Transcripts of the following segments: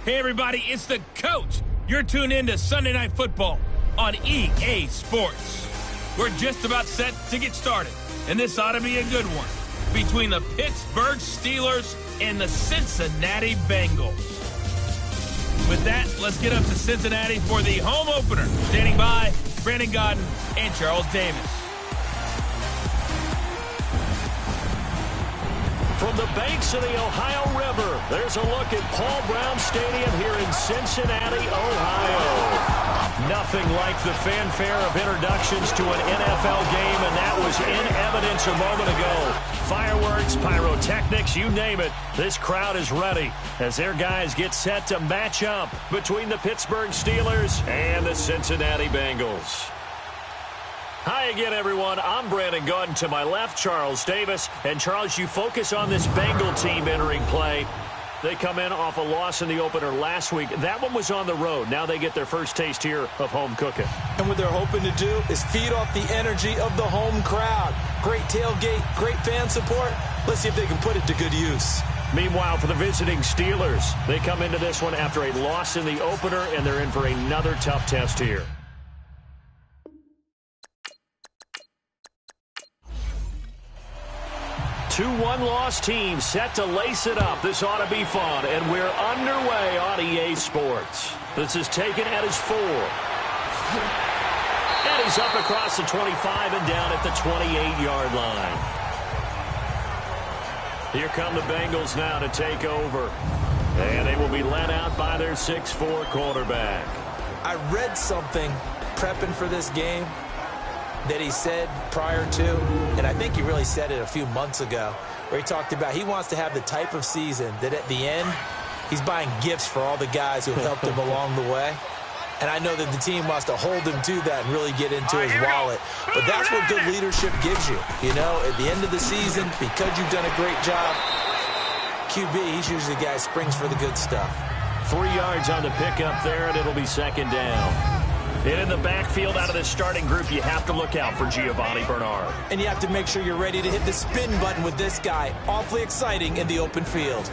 Hey, everybody, it's the coach. You're tuned in to Sunday Night Football on EA Sports. We're just about set to get started, and this ought to be a good one between the Pittsburgh Steelers and the Cincinnati Bengals. With that, let's get up to Cincinnati for the home opener. Standing by, Brandon Godden and Charles Davis. From the banks of the Ohio River, there's a look at Paul Brown Stadium here in Cincinnati, Ohio. Nothing like the fanfare of introductions to an NFL game, and that was in evidence a moment ago. Fireworks, pyrotechnics, you name it. This crowd is ready as their guys get set to match up between the Pittsburgh Steelers and the Cincinnati Bengals. Hi again, everyone. I'm Brandon Godden. To my left, Charles Davis. And, Charles, you focus on this Bengal team entering play. They come in off a loss in the opener last week. That one was on the road. Now they get their first taste here of home cooking. And what they're hoping to do is feed off the energy of the home crowd. Great tailgate, great fan support. Let's see if they can put it to good use. Meanwhile, for the visiting Steelers, they come into this one after a loss in the opener, and they're in for another tough test here. Two one-loss teams set to lace it up. This ought to be fun, and we're underway on EA Sports. This is taken at his 4. And he's up across the 25 and down at the 28-yard line. Here come the Bengals now to take over. And they will be led out by their 6'4 quarterback. I read something prepping for this game that he said prior to, and I think he really said it a few months ago, where he talked about he wants to have the type of season that at the end, he's buying gifts for all the guys who have helped him along the way. And I know that the team wants to hold him to that and really get into his wallet. But that's what good leadership gives you. You know, at the end of the season, because you've done a great job, QB, he's usually the guy who springs for the good stuff. 3 yards on the pickup there, and it'll be second down. And in the backfield out of the starting group, you have to look out for Giovanni Bernard. And you have to make sure you're ready to hit the spin button with this guy. Awfully exciting in the open field.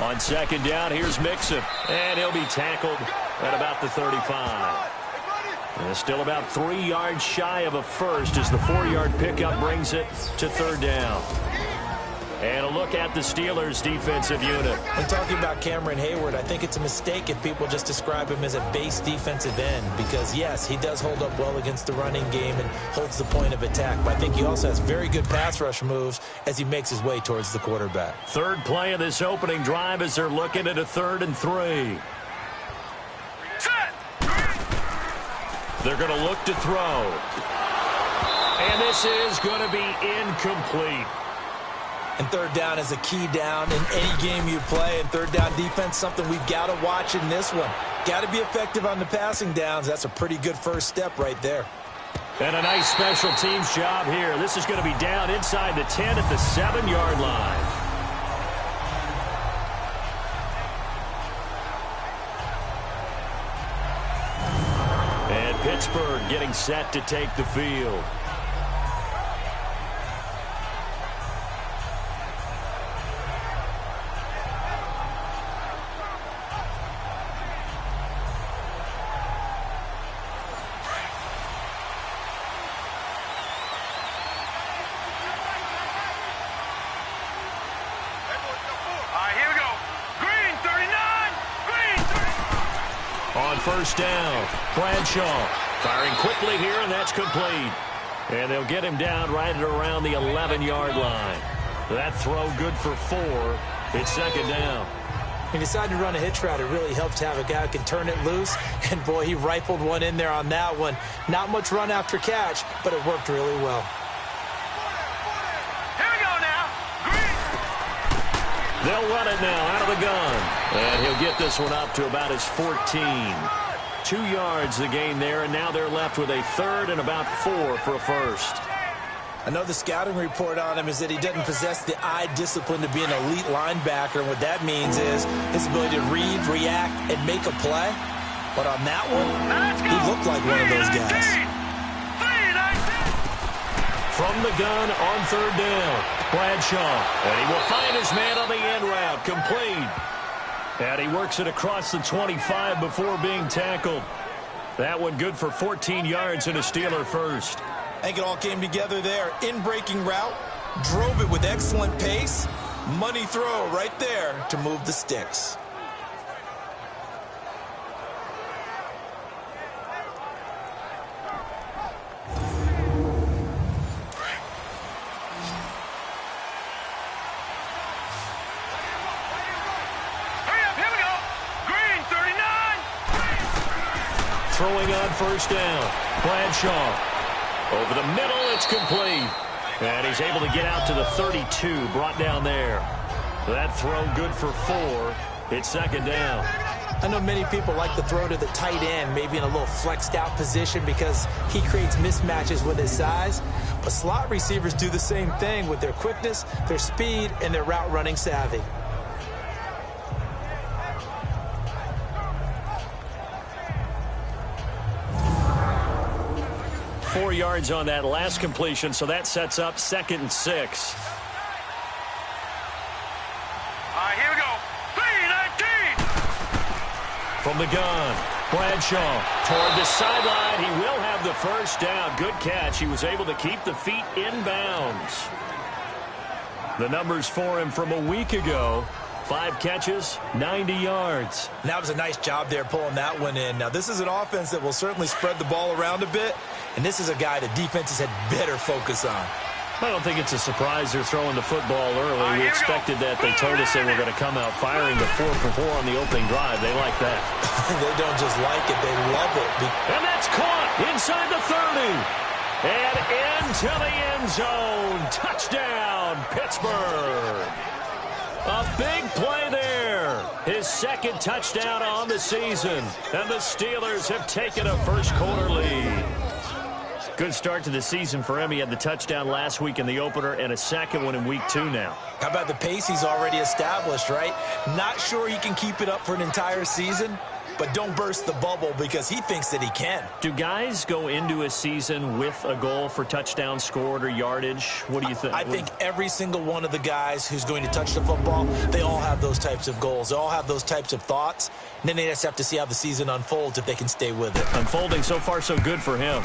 On second down, here's Mixon. And he'll be tackled at about the 35. And still about 3 yards shy of a first as the 4-yard pickup brings it to third down. And a look at the Steelers' defensive unit. When talking about Cameron Hayward, I think it's a mistake if people just describe him as a base defensive end. Because, yes, he does hold up well against the running game and holds the point of attack. But I think he also has very good pass rush moves as he makes his way towards the quarterback. Third play of this opening drive as they're looking at a 3rd and 3. They're going to look to throw. And this is going to be incomplete. And third down is a key down in any game you play. And third down defense, something we've got to watch in this one. Got to be effective on the passing downs. That's a pretty good first step right there. And a nice special teams job here. This is going to be down inside the 10 at the 7-yard line. And Pittsburgh getting set to take the field. First down. Bradshaw firing quickly here, and that's complete. And they'll get him down right at around the 11-yard line. That throw good for 4. It's second down. He decided to run a hitch route. It really helps to have a guy who can turn it loose. And, boy, he rifled one in there on that one. Not much run after catch, but it worked really well. Here we go now. Green. They'll run it now out of the gun. And he'll get this one up to about his 14. 2 yards the gain there, and now they're left with a 3rd and about 4 for a first. I know the scouting report on him is that he doesn't possess the eye discipline to be an elite linebacker. And what that means is his ability to read, react, and make a play. But on that one, he looked like one of those guys. From the gun on third down, Bradshaw. And he will find his man on the end route, complete. And he works it across the 25 before being tackled. That one good for 14 yards and a Steeler first. I think it all came together there. In-breaking route, drove it with excellent pace. Money throw right there to move the sticks. Throwing on first down, Bradshaw. Over the middle, it's complete. And he's able to get out to the 32, brought down there. That throw good for 4. It's second down. I know many people like to throw to the tight end, maybe in a little flexed out position because he creates mismatches with his size. But slot receivers do the same thing with their quickness, their speed, and their route running savvy. 4 yards on that last completion, so that sets up 2nd and 6. All right, here we go. 3-19. From the gun, Bradshaw toward the sideline. He will have the first down. Good catch. He was able to keep the feet in bounds. The numbers for him from a week ago. 5 catches, 90 yards. That was a nice job there pulling that one in. Now, this is an offense that will certainly spread the ball around a bit, and this is a guy that defenses had better focus on. I don't think it's a surprise they're throwing the football early. We expected that. They told us they were going to come out firing the 4 for 4 on the opening drive. They like that. They don't just like it, they love it. And that's caught inside the 30. And into the end zone. Touchdown, Pittsburgh. A big play there. His 2nd touchdown on the season. And the Steelers have taken a first-quarter lead. Good start to the season for him. He had the touchdown last week in the opener and a second one in week 2 now. How about the pace he's already established, right? Not sure he can keep it up for an entire season, but don't burst the bubble because he thinks that he can. Do guys go into a season with a goal for touchdowns scored or yardage? What do you think? I think every single one of the guys who's going to touch the football, they all have those types of goals. They all have those types of thoughts. And then they just have to see how the season unfolds if they can stay with it. Unfolding so far so good for him.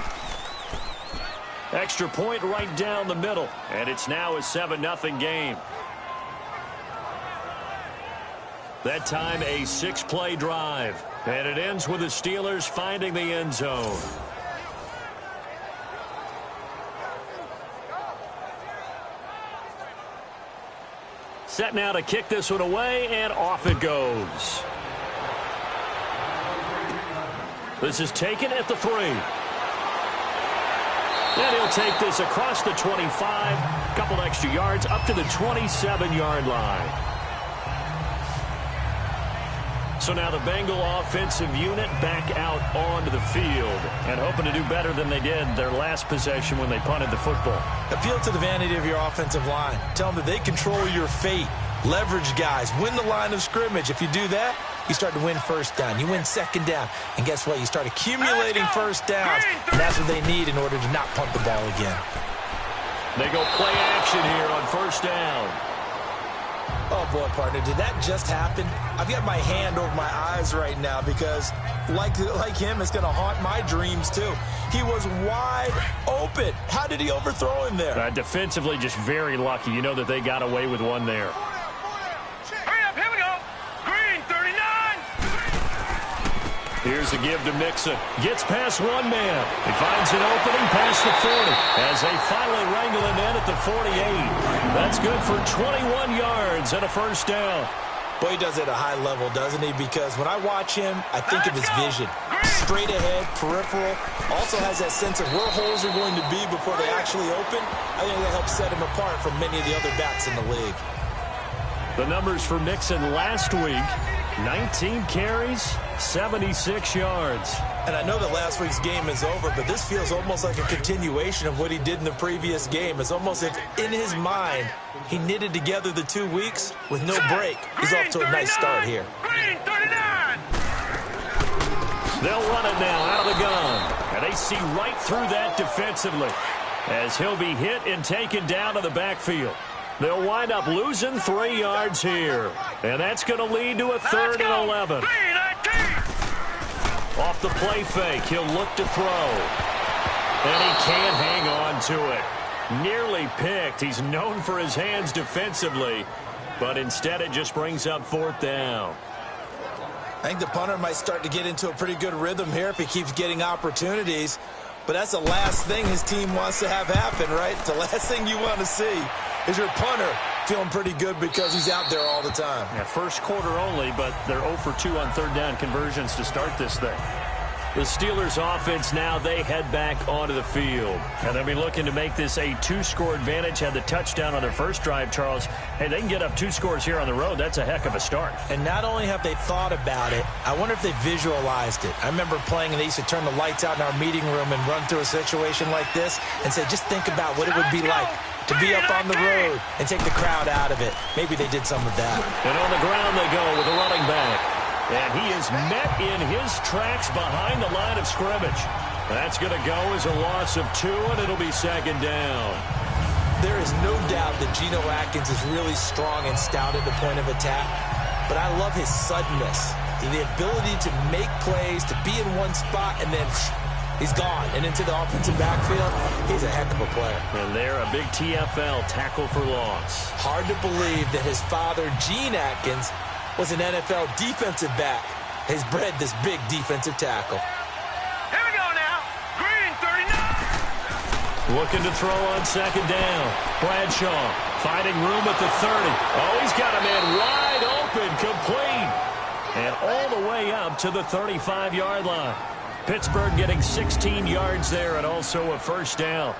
Extra point right down the middle. And it's now a 7-0 game. That time a 6-play drive. And it ends with the Steelers finding the end zone. Set now to kick this one away, and off it goes. This is taken at the 3. And he'll take this across the 25, couple extra yards up to the 27-yard line. So now the Bengal offensive unit back out onto the field and hoping to do better than they did their last possession when they punted the football. Appeal to the vanity of your offensive line. Tell them that they control your fate. Leverage guys. Win the line of scrimmage. If you do that, you start to win first down. You win second down. And guess what? You start accumulating first downs. And that's what they need in order to not punt the ball again. They go play action here on first down. Oh, boy, partner, did that just happen? I've got my hand over my eyes right now because, like him, it's going to haunt my dreams, too. He was wide open. How did he overthrow him there? Defensively, just very lucky. You know that they got away with one there. Hurry up, here we go. Green, 39. Here's a give to Mixon. Gets past one man. He finds an opening past the 40 as they finally wrangle him in at the 48. That's good for 21 yards and a first down. Boy, he does it at a high level, doesn't he? Because when I watch him, I think of his vision. Straight ahead, peripheral. Also has that sense of where holes are going to be before they actually open. I think that helps set him apart from many of the other backs in the league. The numbers for Mixon last week, 19 carries, 76 yards. And I know that last week's game is over, but this feels almost like a continuation of what he did in the previous game. It's almost as if in his mind, he knitted together the 2 weeks with no break. He's off to a nice start here. Green, 39. They'll run it now out of the gun. And they see right through that defensively as he'll be hit and taken down to the backfield. They'll wind up losing 3 yards here. And that's going to lead to a 3rd and 11. Off the play fake, he'll look to throw. And he can't hang on to it. Nearly picked. He's known for his hands defensively. But instead it just brings up 4th down. I think the punter might start to get into a pretty good rhythm here if he keeps getting opportunities. But that's the last thing his team wants to have happen, right? The last thing you want to see is your punter feeling pretty good because he's out there all the time. Yeah, first quarter only, but they're 0 for 2 on 3rd down conversions to start this thing. The Steelers offense now, they head back onto the field. And they'll be looking to make this a 2-score advantage. Had the touchdown on their first drive, Charles. Hey, they can get up 2 scores here on the road. That's a heck of a start. And not only have they thought about it, I wonder if they visualized it. I remember playing and they used to turn the lights out in our meeting room and run through a situation like this and say, just think about what it would be like to be up on the road and take the crowd out of it. Maybe they did some of that. And on the ground they go with a running back. And he is met in his tracks behind the line of scrimmage. That's going to go as a loss of 2, and it'll be 2nd down. There is no doubt that Geno Atkins is really strong and stout at the point of attack. But I love his suddenness, the ability to make plays, to be in one spot, and then he's gone. And into the offensive backfield, he's a heck of a player. And they're a big TFL, tackle for loss. Hard to believe that his father, Gene Atkins, was an NFL defensive back. Has bred this big defensive tackle. Here we go now. Green 39. Looking to throw on 2nd down. Bradshaw finding room at the 30. Oh, he's got a man wide open, complete. And all the way up to the 35-yard line. Pittsburgh getting 16 yards there and also a 1st down.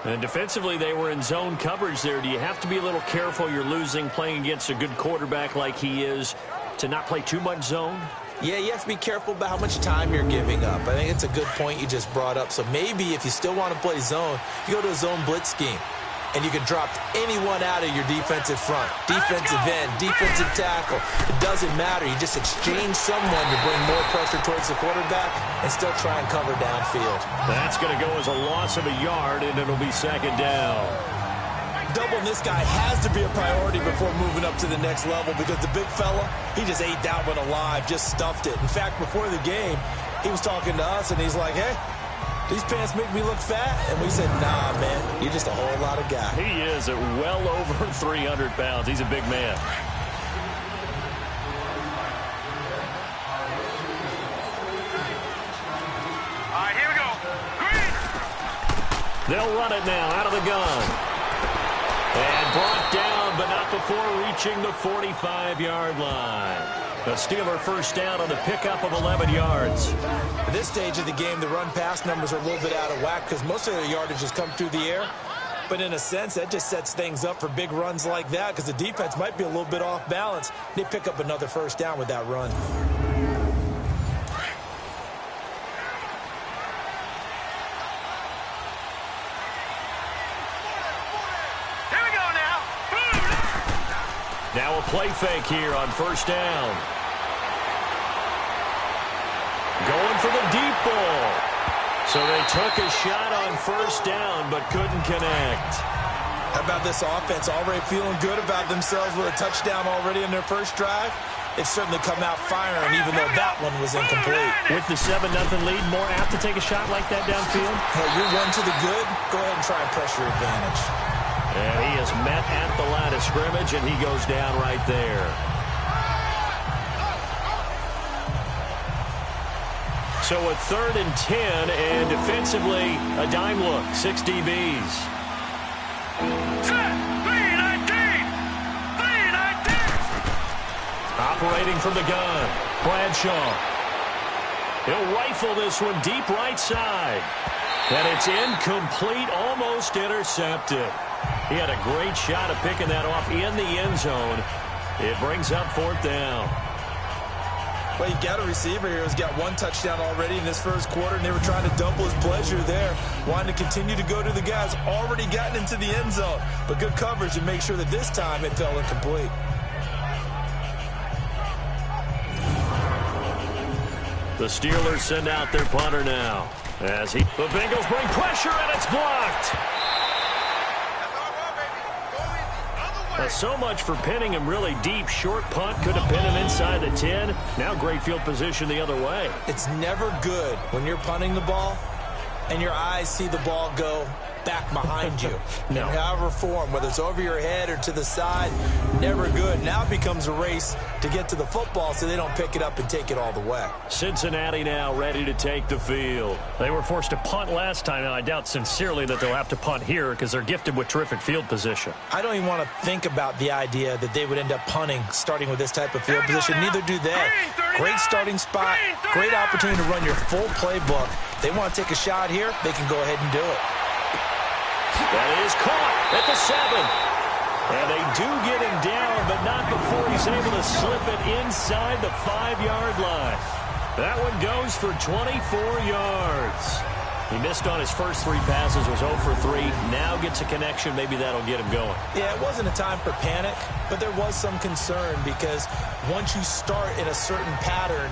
And defensively, they were in zone coverage there. Do you have to be a little careful? You're losing, playing against a good quarterback like he is, to not play too much zone? Yeah, you have to be careful about how much time you're giving up. I think it's a good point you just brought up. So maybe if you still want to play zone, you go to a zone blitz scheme. And you can drop anyone out of your defensive front. Defensive end, defensive tackle. It doesn't matter. You just exchange someone to bring more pressure towards the quarterback and still try and cover downfield. That's going to go as a loss of a yard, and it'll be 2nd down. Doubling this guy has to be a priority before moving up to the next level because the big fella, he just ate that one alive, just stuffed it. In fact, before the game, he was talking to us, and he's like, hey, these pants make me look fat. And we said, nah, man, you're just a whole lot of guy. He is at well over 300 pounds. He's a big man. All right, here we go. Green. They'll run it now out of the gun. And brought down, but not before reaching the 45-yard line. The Steeler 1st down on the pickup of 11 yards. At this stage of the game, the run-pass numbers are a little bit out of whack because most of their yardage has come through the air. But in a sense, that just sets things up for big runs like that because the defense might be a little bit off balance. They pick up another 1st down with that run. Here we go now. Now a play fake here on 1st down. Going for the deep ball. So they took a shot on 1st down, but couldn't connect. How about this offense already feeling good about themselves with a touchdown already in their first drive? They've certainly come out firing, even though that one was incomplete. With the 7-0 lead, more apt to take a shot like that downfield? Hey, you're one to the good. Go ahead and try and press your advantage. And he is met at the line of scrimmage, and he goes down right there. So a 3rd and 10, and defensively, a dime look, 6 DBs. Set. 319. 319. Operating from the gun, Bradshaw. He'll rifle this one deep right side. And it's incomplete, almost intercepted. He had a great shot at picking that off in the end zone. It brings up 4th down. Well, you got a receiver here who's got 1 touchdown already in this first quarter, and they were trying to double his pleasure there, wanting to continue to go to the guys already gotten into the end zone. But good coverage to make sure that this time it fell incomplete. The Steelers send out their punter now. The Bengals bring pressure, and it's blocked. So much for pinning him really deep. Short punt could have pinned him inside the 10. Now great field position the other way. It's never good when you're punting the ball and your eyes see the ball go back behind you. No. In however form, whether it's over your head or to the side, never good. Now it becomes a race to get to the football so they don't pick it up and take it all the way. Cincinnati now ready to take the field. They were forced to punt last time, and I doubt sincerely that they'll have to punt here because they're gifted with terrific field position. I don't even want to think about the idea that they would end up punting starting with this type of field position. Neither do they. Great starting spot, great opportunity to run your full playbook. They want to take a shot here, they can go ahead and do it. That is caught at the 7. And they do get him down, but not before he's able to slip it inside the 5-yard line. That one goes for 24 yards. He missed on his first 3 passes, was 0 for 3. Now gets a connection. Maybe that'll get him going. Yeah, it wasn't a time for panic, but there was some concern because once you start in a certain pattern,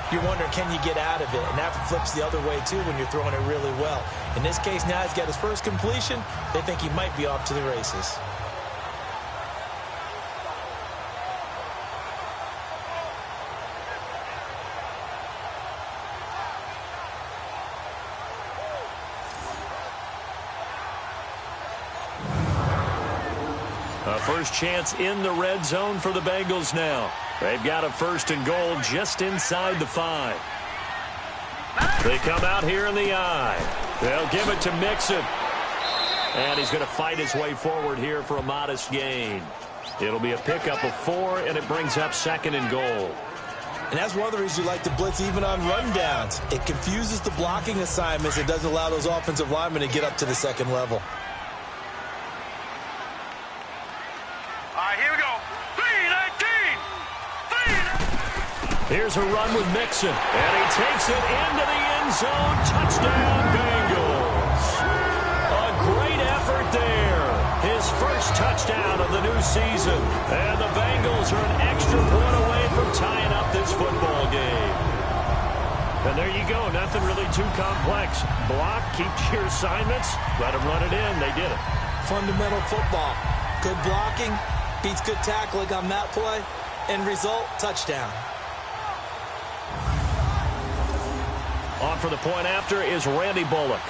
you're wondering, can you get out of it? And that flips the other way, too, when you're throwing it really well. In this case, now he's got his first completion. They think he might be off to the races. A first chance in the red zone for the Bengals now. They've got a 1st and goal just inside the 5. They come out here in the eye. They'll give it to Mixon. And he's going to fight his way forward here for a modest gain. It'll be a pickup of 4, and it brings up 2nd and goal. And that's one of the reasons you like to blitz even on rundowns. It confuses the blocking assignments. It doesn't allow those offensive linemen to get up to the 2nd level. Here we go. 3-19. Here's a run with Mixon, and he takes it into the end zone. Touchdown, Bengals. A great effort there. His first touchdown of the new season. And the Bengals are an extra point away from tying up this football game. And there you go. Nothing really too complex. Block, keep to your assignments, let them run it in. They did it. Fundamental football. Good blocking beats good tackling on that play. End result, touchdown. On for the point after is Randy Bullock.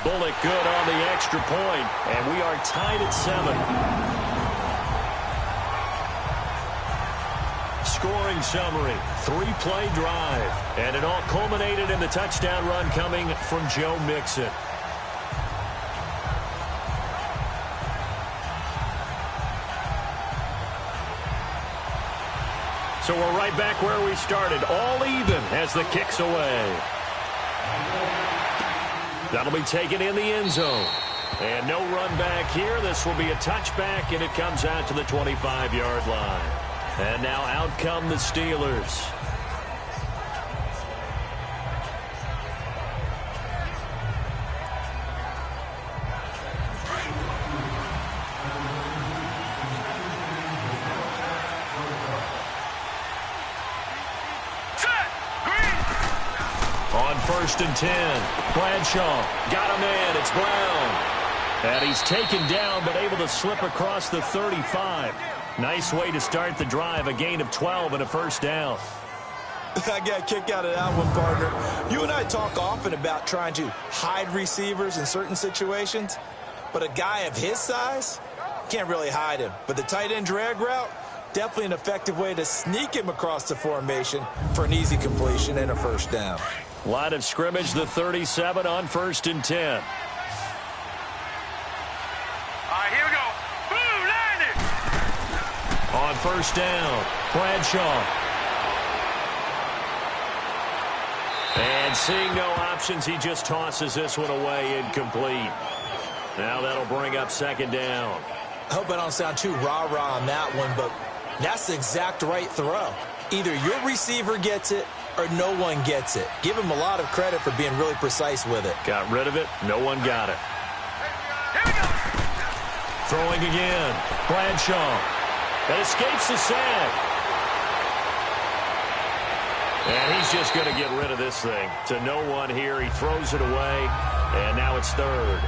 Bullock good on the extra point, and we are tied at 7. Scoring summary, 3-play drive, and it all culminated in the touchdown run coming from Joe Mixon. So we're right back where we started, all even as the kick's away. That'll be taken in the end zone. And no run back here. This will be a touchback, and it comes out to the 25-yard line. And now out come the Steelers. On 1st and 10, Bradshaw got a man. It's Brown. And he's taken down but able to slip across the 35. Nice way to start the drive, a gain of 12 and a first down. I got a kick out of that one, partner. You and I talk often about trying to hide receivers in certain situations, but a guy of his size can't really hide him. But the tight end drag route, definitely an effective way to sneak him across the formation for an easy completion and a first down. Line of scrimmage, the 37 on 1st and 10. Here we go. Boom, landed. On 1st down, Bradshaw. And seeing no options, he just tosses this one away incomplete. Now that'll bring up 2nd down. I hope I don't sound too rah-rah on that one, but that's the exact right throw. Either your receiver gets it or no one gets it. Give him a lot of credit for being really precise with it. Got rid of it. No one got it. Here we go. Throwing again. Bradshaw. and escapes the sack. And he's just going to get rid of this thing. To no one here. He throws it away, and now it's third.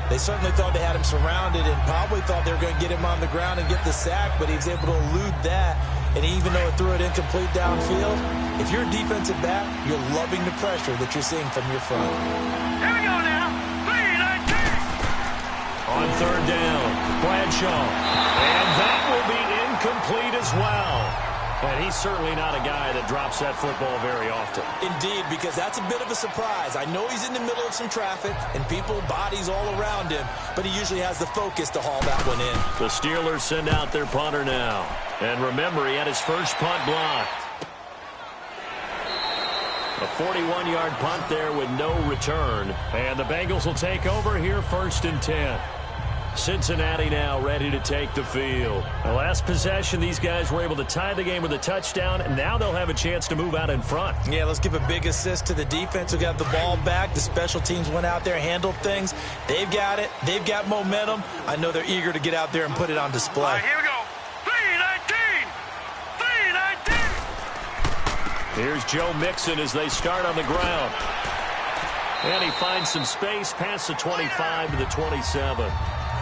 They certainly thought they had him surrounded and probably thought they were going to get him on the ground and get the sack, but he was able to elude that. And even though it threw it incomplete downfield, if you're a defensive back, you're loving the pressure that you're seeing from your front. Here we go now. 3-19. On third down, Bradshaw. And that will be incomplete as well. And he's certainly not a guy that drops that football very often. Indeed, because that's a bit of a surprise. I know he's in the middle of some traffic and people, bodies all around him, but he usually has the focus to haul that one in. The Steelers send out their punter now. And remember, he had his first punt blocked. A 41-yard punt there with no return. And the Bengals will take over here, 1st and 10. Cincinnati now ready to take the field. The last possession, these guys were able to tie the game with a touchdown, and now they'll have a chance to move out in front. Yeah, let's give a big assist to the defense who got the ball back. The special teams went out there, handled things. They've got it. They've got momentum. I know they're eager to get out there and put it on display. All right, here we go. 3-19. 3-19. Here's Joe Mixon as they start on the ground. And he finds some space past the 25 to the 27.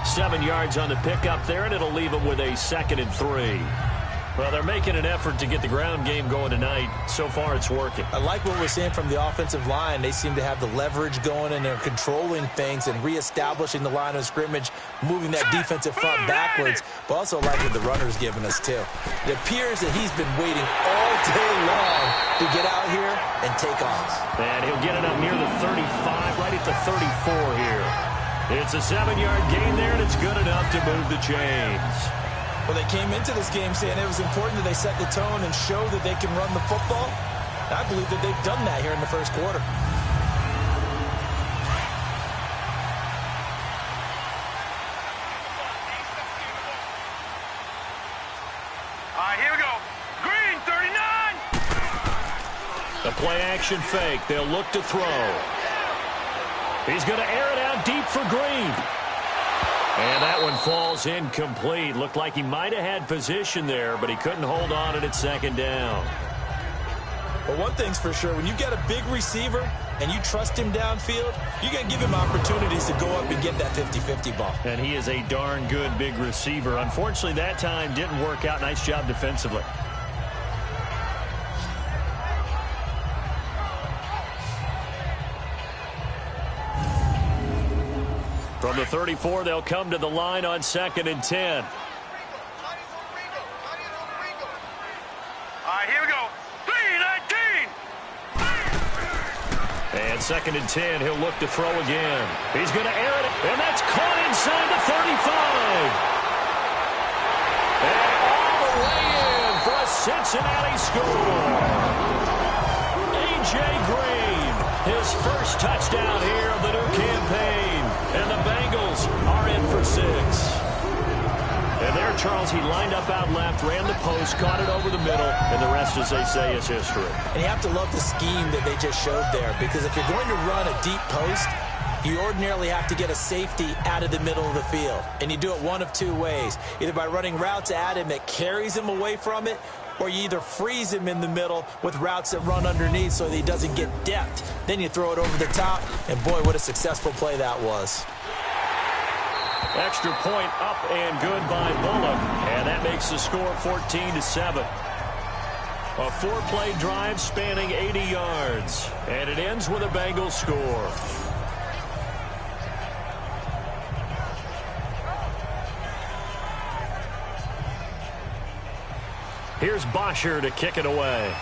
7 yards on the pickup there, and it'll leave him with a 2nd and 3. Well, they're making an effort to get the ground game going tonight. So far, it's working. I like what we're seeing from the offensive line. They seem to have the leverage going, and they're controlling things and reestablishing the line of scrimmage, moving that defensive front backwards, but also like what the runner's giving us, too. It appears that he's been waiting all day long to get out here and take off. And he'll get it up near the 35, right at the 34 here. It's a 7-yard gain there, and it's good enough to move the chains. Well, they came into this game saying it was important that they set the tone and show that they can run the football. And I believe that they've done that here in the first quarter. All right, here we go. Green, 39. The play-action fake. They'll look to throw. He's going to air it out deep for Green. And that one falls incomplete. Looked like he might have had position there, but he couldn't hold on at it 2nd down. But one thing's for sure, when you get a big receiver and you trust him downfield, you're going to give him opportunities to go up and get that 50-50 ball. And he is a darn good big receiver. Unfortunately, that time didn't work out. Nice job defensively. From the 34, they'll come to the line on 2nd and 10. All right, here we go. 3-19. And 2nd and 10, he'll look to throw again. He's going to air it, and that's caught inside the 35. And all the way in for a Cincinnati score. A.J. Green, his first touchdown here of the new campaign. And the Bengals are in for 6. And there, Charles, he lined up out left, ran the post, caught it over the middle, and the rest, as they say, is history. And you have to love the scheme that they just showed there, because if you're going to run a deep post, you ordinarily have to get a safety out of the middle of the field. And you do it one of two ways, either by running routes at him that carries him away from it, or you either freeze him in the middle with routes that run underneath so that he doesn't get depth. Then you throw it over the top, and boy, what a successful play that was. Extra point up and good by Bullock, and that makes the score 14-7. A 4-play drive spanning 80 yards, and it ends with a Bengals score. Here's Bosher to kick it away.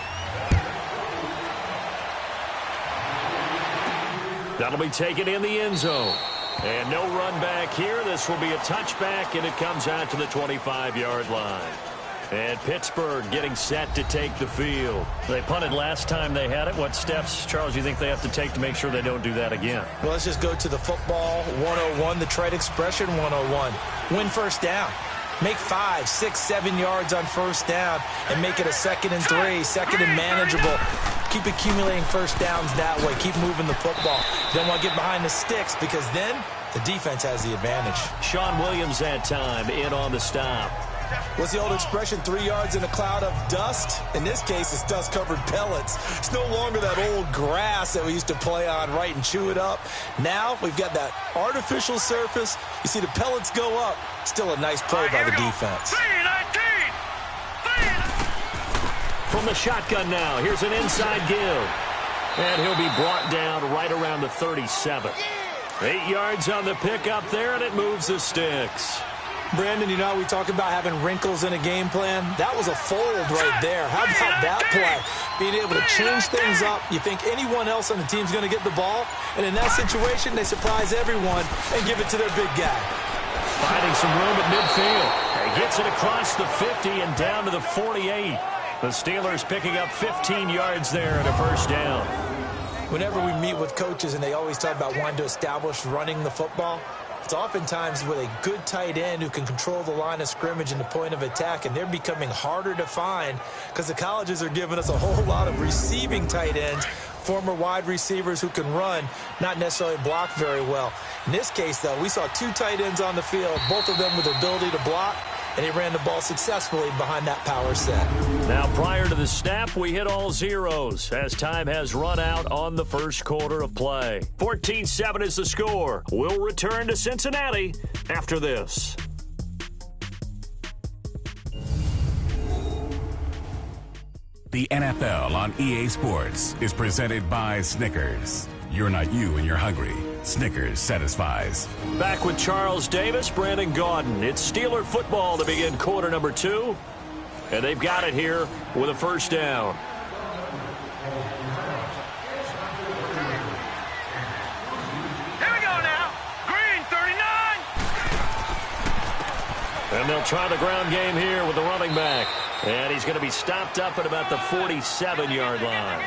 That'll be taken in the end zone. And no run back here. This will be a touchback, and it comes out to the 25-yard line. And Pittsburgh getting set to take the field. They punted last time they had it. What steps, Charles, do you think they have to take to make sure they don't do that again? Well, let's just go to the football 101, the trade expression 101. Win first down. Make 5, 6, 7 yards on first down and make it a 2nd and 3, 2nd and manageable. Keep accumulating first downs that way. Keep moving the football. You don't want to get behind the sticks because then the defense has the advantage. Sean Williams that time in on the stop. What's the old expression, 3 yards in a cloud of dust? In this case, it's dust-covered pellets. It's no longer that old grass that we used to play on, right, and chew it up. Now we've got that artificial surface. You see the pellets go up. Still a nice play by the defense. From the shotgun now, here's an inside give. And he'll be brought down right around the 37. 8 yards on the pickup there, and it moves the sticks. Brandon, you know, we talk about having wrinkles in a game plan. That was a fold right there. How about that play? Being able to change things up. You think anyone else on the team's going to get the ball, and in that situation, they surprise everyone and give it to their big guy. Finding some room at midfield. He gets it across the 50 and down to the 48. The Steelers picking up 15 yards there and a first down. Whenever we meet with coaches and they always talk about wanting to establish running the football, it's oftentimes with a good tight end who can control the line of scrimmage and the point of attack, and they're becoming harder to find because the colleges are giving us a whole lot of receiving tight ends, former wide receivers who can run, not necessarily block very well. In this case, though, we saw 2 tight ends on the field, both of them with the ability to block, and he ran the ball successfully behind that power set. Now, prior to the snap, we hit all zeros as time has run out on the first quarter of play. 14-7 is the score. We'll return to Cincinnati after this. The NFL on EA Sports is presented by Snickers. You're not you and you're hungry. Snickers satisfies. Back with Charles Davis, Brandon Gaudin. It's Steeler football to begin quarter number 2. And they've got it here with a first down. Here we go now. Green, 39. And they'll try the ground game here with the running back. And he's going to be stopped up at about the 47-yard line.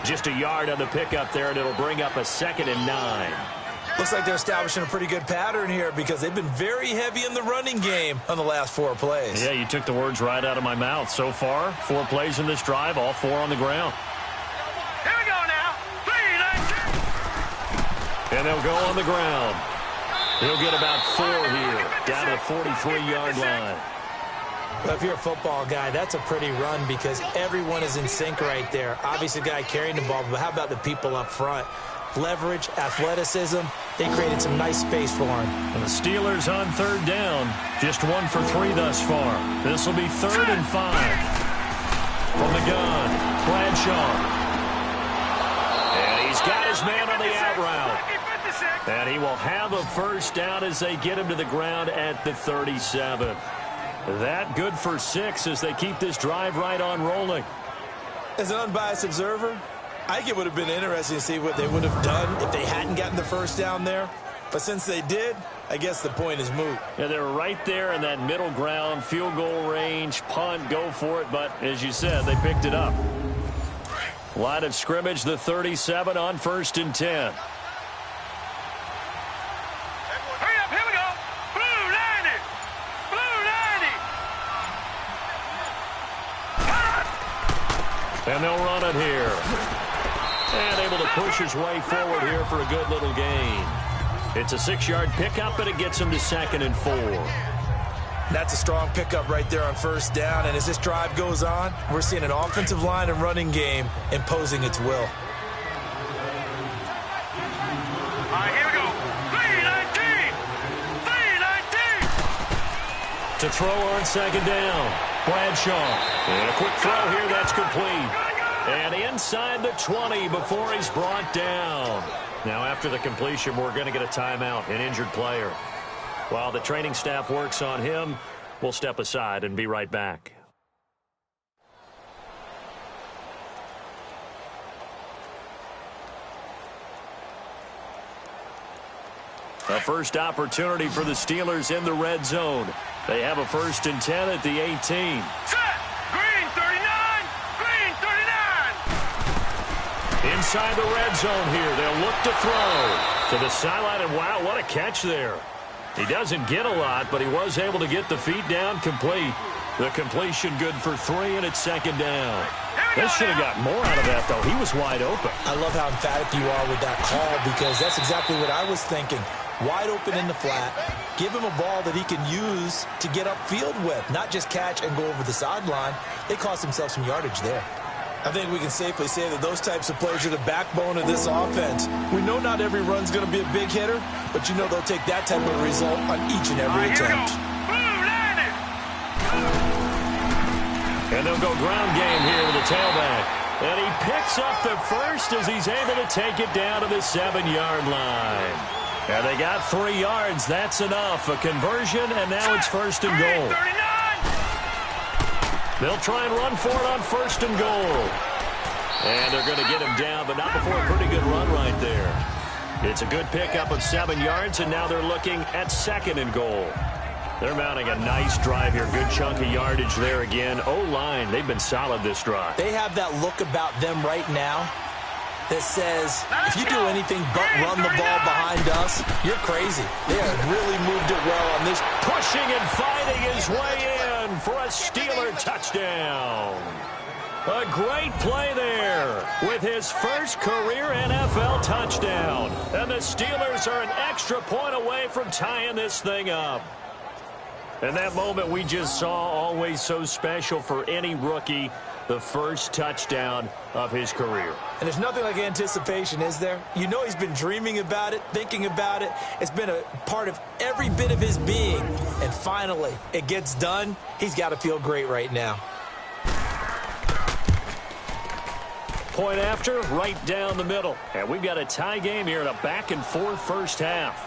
Just a yard on the pickup there, and it'll bring up a 2nd and 9. Looks like they're establishing a pretty good pattern here because they've been very heavy in the running game on the last 4 plays. Yeah, you took the words right out of my mouth. So far, 4 plays in this drive, all 4 on the ground. Here we go now. 3, 19. And they'll go on the ground. He'll get about 4 here, down to the 43-yard line. Well, if you're a football guy, that's a pretty run because everyone is in sync right there. Obviously, the guy carrying the ball, but how about the people up front? Leverage, athleticism, they created some nice space for him. And the Steelers on 3rd down, just 1 for 3 thus far. This will be 3rd and 5. From the gun, Bradshaw. And he's got his man on the out route. And he will have a first down as they get him to the ground at the 37. That good for 6 as they keep this drive right on rolling. As an unbiased observer, I think it would have been interesting to see what they would have done if they hadn't gotten the first down there. But since they did, I guess the point is moot. Yeah, they're right there in that middle ground, field goal range, punt, go for it. But as you said, they picked it up. Line of scrimmage, the 37 on 1st and 10. And they'll run it here. And able to push his way forward here for a good little gain. It's a 6-yard pickup, and it gets him to 2nd and 4. That's a strong pickup right there on 1st down. And as this drive goes on, we're seeing an offensive line and running game imposing its will. All right, here we go. 3-19. 3-19. To throw on 2nd down. Bradshaw. And a quick throw here, that's complete. And inside the 20 before he's brought down. Now after the completion, we're going to get a timeout, an injured player. While the training staff works on him, we'll step aside and be right back. A first opportunity for the Steelers in the red zone. They have a 1st and 10 at the 18. Set. Green, 39. Green, 39. Inside the red zone here. They'll look to throw to the sideline. And wow, what a catch there. He doesn't get a lot, but he was able to get the feet down complete. The completion good for 3, and it's 2nd down. They should have got more out of that, though. He was wide open. I love how emphatic you are with that call because that's exactly what I was thinking. wide open in the flat. Give him a ball that he can use to get upfield with, not just catch and go over the sideline. They cost themselves some yardage there. I think we can safely say that those types of plays are the backbone of this offense. We know not every run's going to be a big hitter, but you know they'll take that type of result on each and every attempt. And they'll go ground game here with the tailback. And he picks up the first as he's able to take it down to the 7-yard line. And they got 3 yards. That's enough. A conversion, and now it's first and goal. They'll try and run for it on first and goal. And they're going to get him down, but not before a pretty good run right there. It's a good pickup of 7 yards, and now they're looking at second and goal. They're mounting a nice drive here. Good chunk of yardage there again. O-line, they've been solid this drive. They have that look about them right now that says, if you do anything but run the ball behind us, you're crazy. They have really moved it well on this. Pushing and fighting his way in for a Steeler touchdown. A great play there with his first career NFL touchdown. And the Steelers are an extra point away from tying this thing up. And that moment we just saw, always so special for any rookie, the first touchdown of his career. And there's nothing like anticipation, is there? You know he's been dreaming about it, thinking about it. It's been a part of every bit of his being. And finally, it gets done. He's got to feel great right now. Point after, right down the middle. And we've got a tie game here in a back-and-forth first half.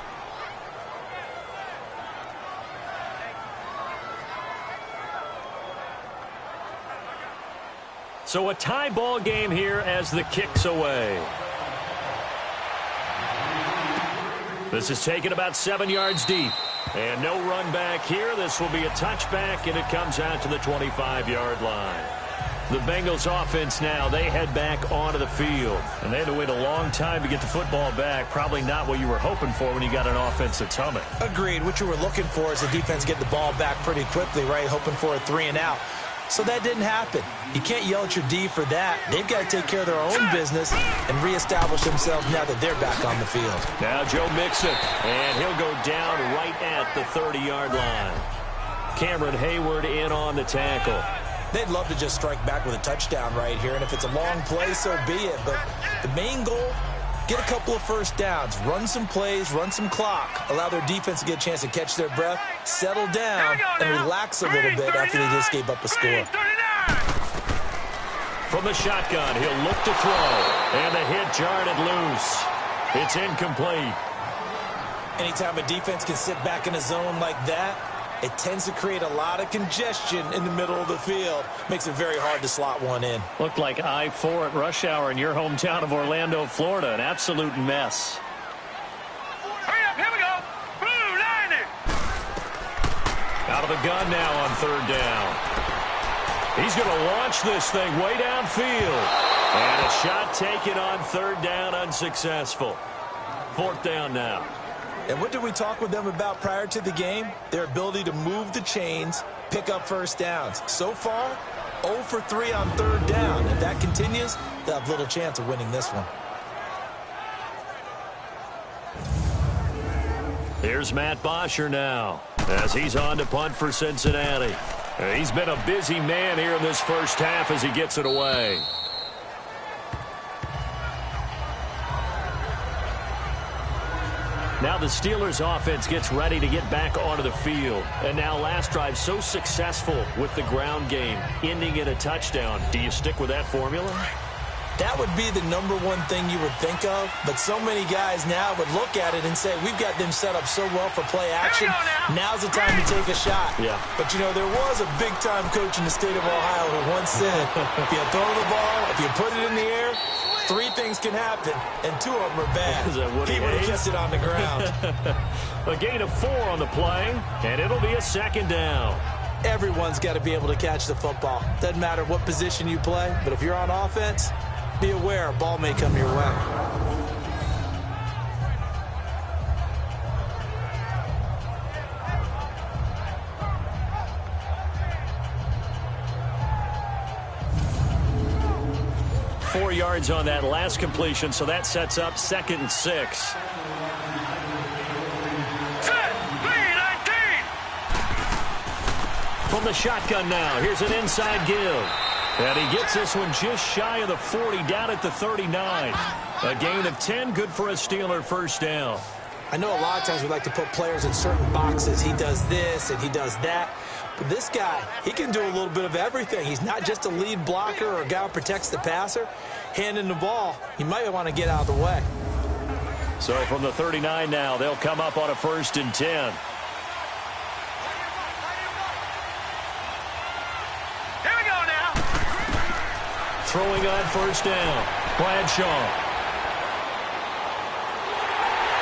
So a tie ball game here as the kick's away. This is taken about 7 yards deep. And no run back here. This will be a touchback, and it comes out to the 25-yard line. The Bengals offense now, they head back onto the field. And they had to wait a long time to get the football back. Probably not what you were hoping for when you got an offense that's humming. Agreed. What you were looking for is the defense get the ball back pretty quickly, right? Hoping for a 3-and-out. So that didn't happen. You can't yell at your D for that. They've got to take care of their own business and reestablish themselves now that they're back on the field. Now Joe Mixon, and he'll go down right at the 30-yard line. Cameron Hayward in on the tackle. They'd love to just strike back with a touchdown right here, and if it's a long play, so be it. But the main goal, get a couple of first downs, run some plays, run some clock, allow their defense to get a chance to catch their breath, settle down, and relax a little bit after they just gave up a score. From the shotgun, he'll look to throw, and the hit jarred it loose. It's incomplete. Anytime a defense can sit back in a zone like that, it tends to create a lot of congestion in the middle of the field. Makes it very hard to slot one in. Looked like I-4 at rush hour in your hometown of Orlando, Florida. An absolute mess. Hurry up, here we go. Blue, 90. Out of the gun now on third down. He's going to launch this thing way downfield. And a shot taken on third down, unsuccessful. Fourth down now. And what did we talk with them about prior to the game? Their ability to move the chains, pick up first downs. So far, 0 for 3 on third down. If that continues, they'll have little chance of winning this one. Here's Matt Bosher now as he's on to punt for Cincinnati. He's been a busy man here in this first half as he gets it away. Now the Steelers offense gets ready to get back onto the field. And now last drive so successful with the ground game, ending in a touchdown. Do you stick with that formula? That would be the number one thing you would think of, but so many guys now would look at it and say, we've got them set up so well for play action. Now's the time to take a shot. Yeah. But, you know, there was a big-time coach in the state of Ohio who once said, if you throw the ball, if you put it in the air, 3 things can happen, and 2 of them are bad. He would have kept it on the ground. A gain of 4 on the play, and it'll be a second down. Everyone's got to be able to catch the football. Doesn't matter what position you play, but if you're on offense, be aware a ball may come your way. Four yards on that last completion, so that sets up 2nd and 6. from the shotgun now. Here's an inside give. And he gets this one just shy of the 40, down at the 39. A gain of 10, good for a Steeler first down. I know a lot of times we like to put players in certain boxes. He does this and he does that. But this guy, he can do a little bit of everything. He's not just a lead blocker or a guy who protects the passer. Handing the ball, he might want to get out of the way. So from the 39 now, they'll come up on a 1st and 10. Here we go now. Throwing on 1st down, Bradshaw.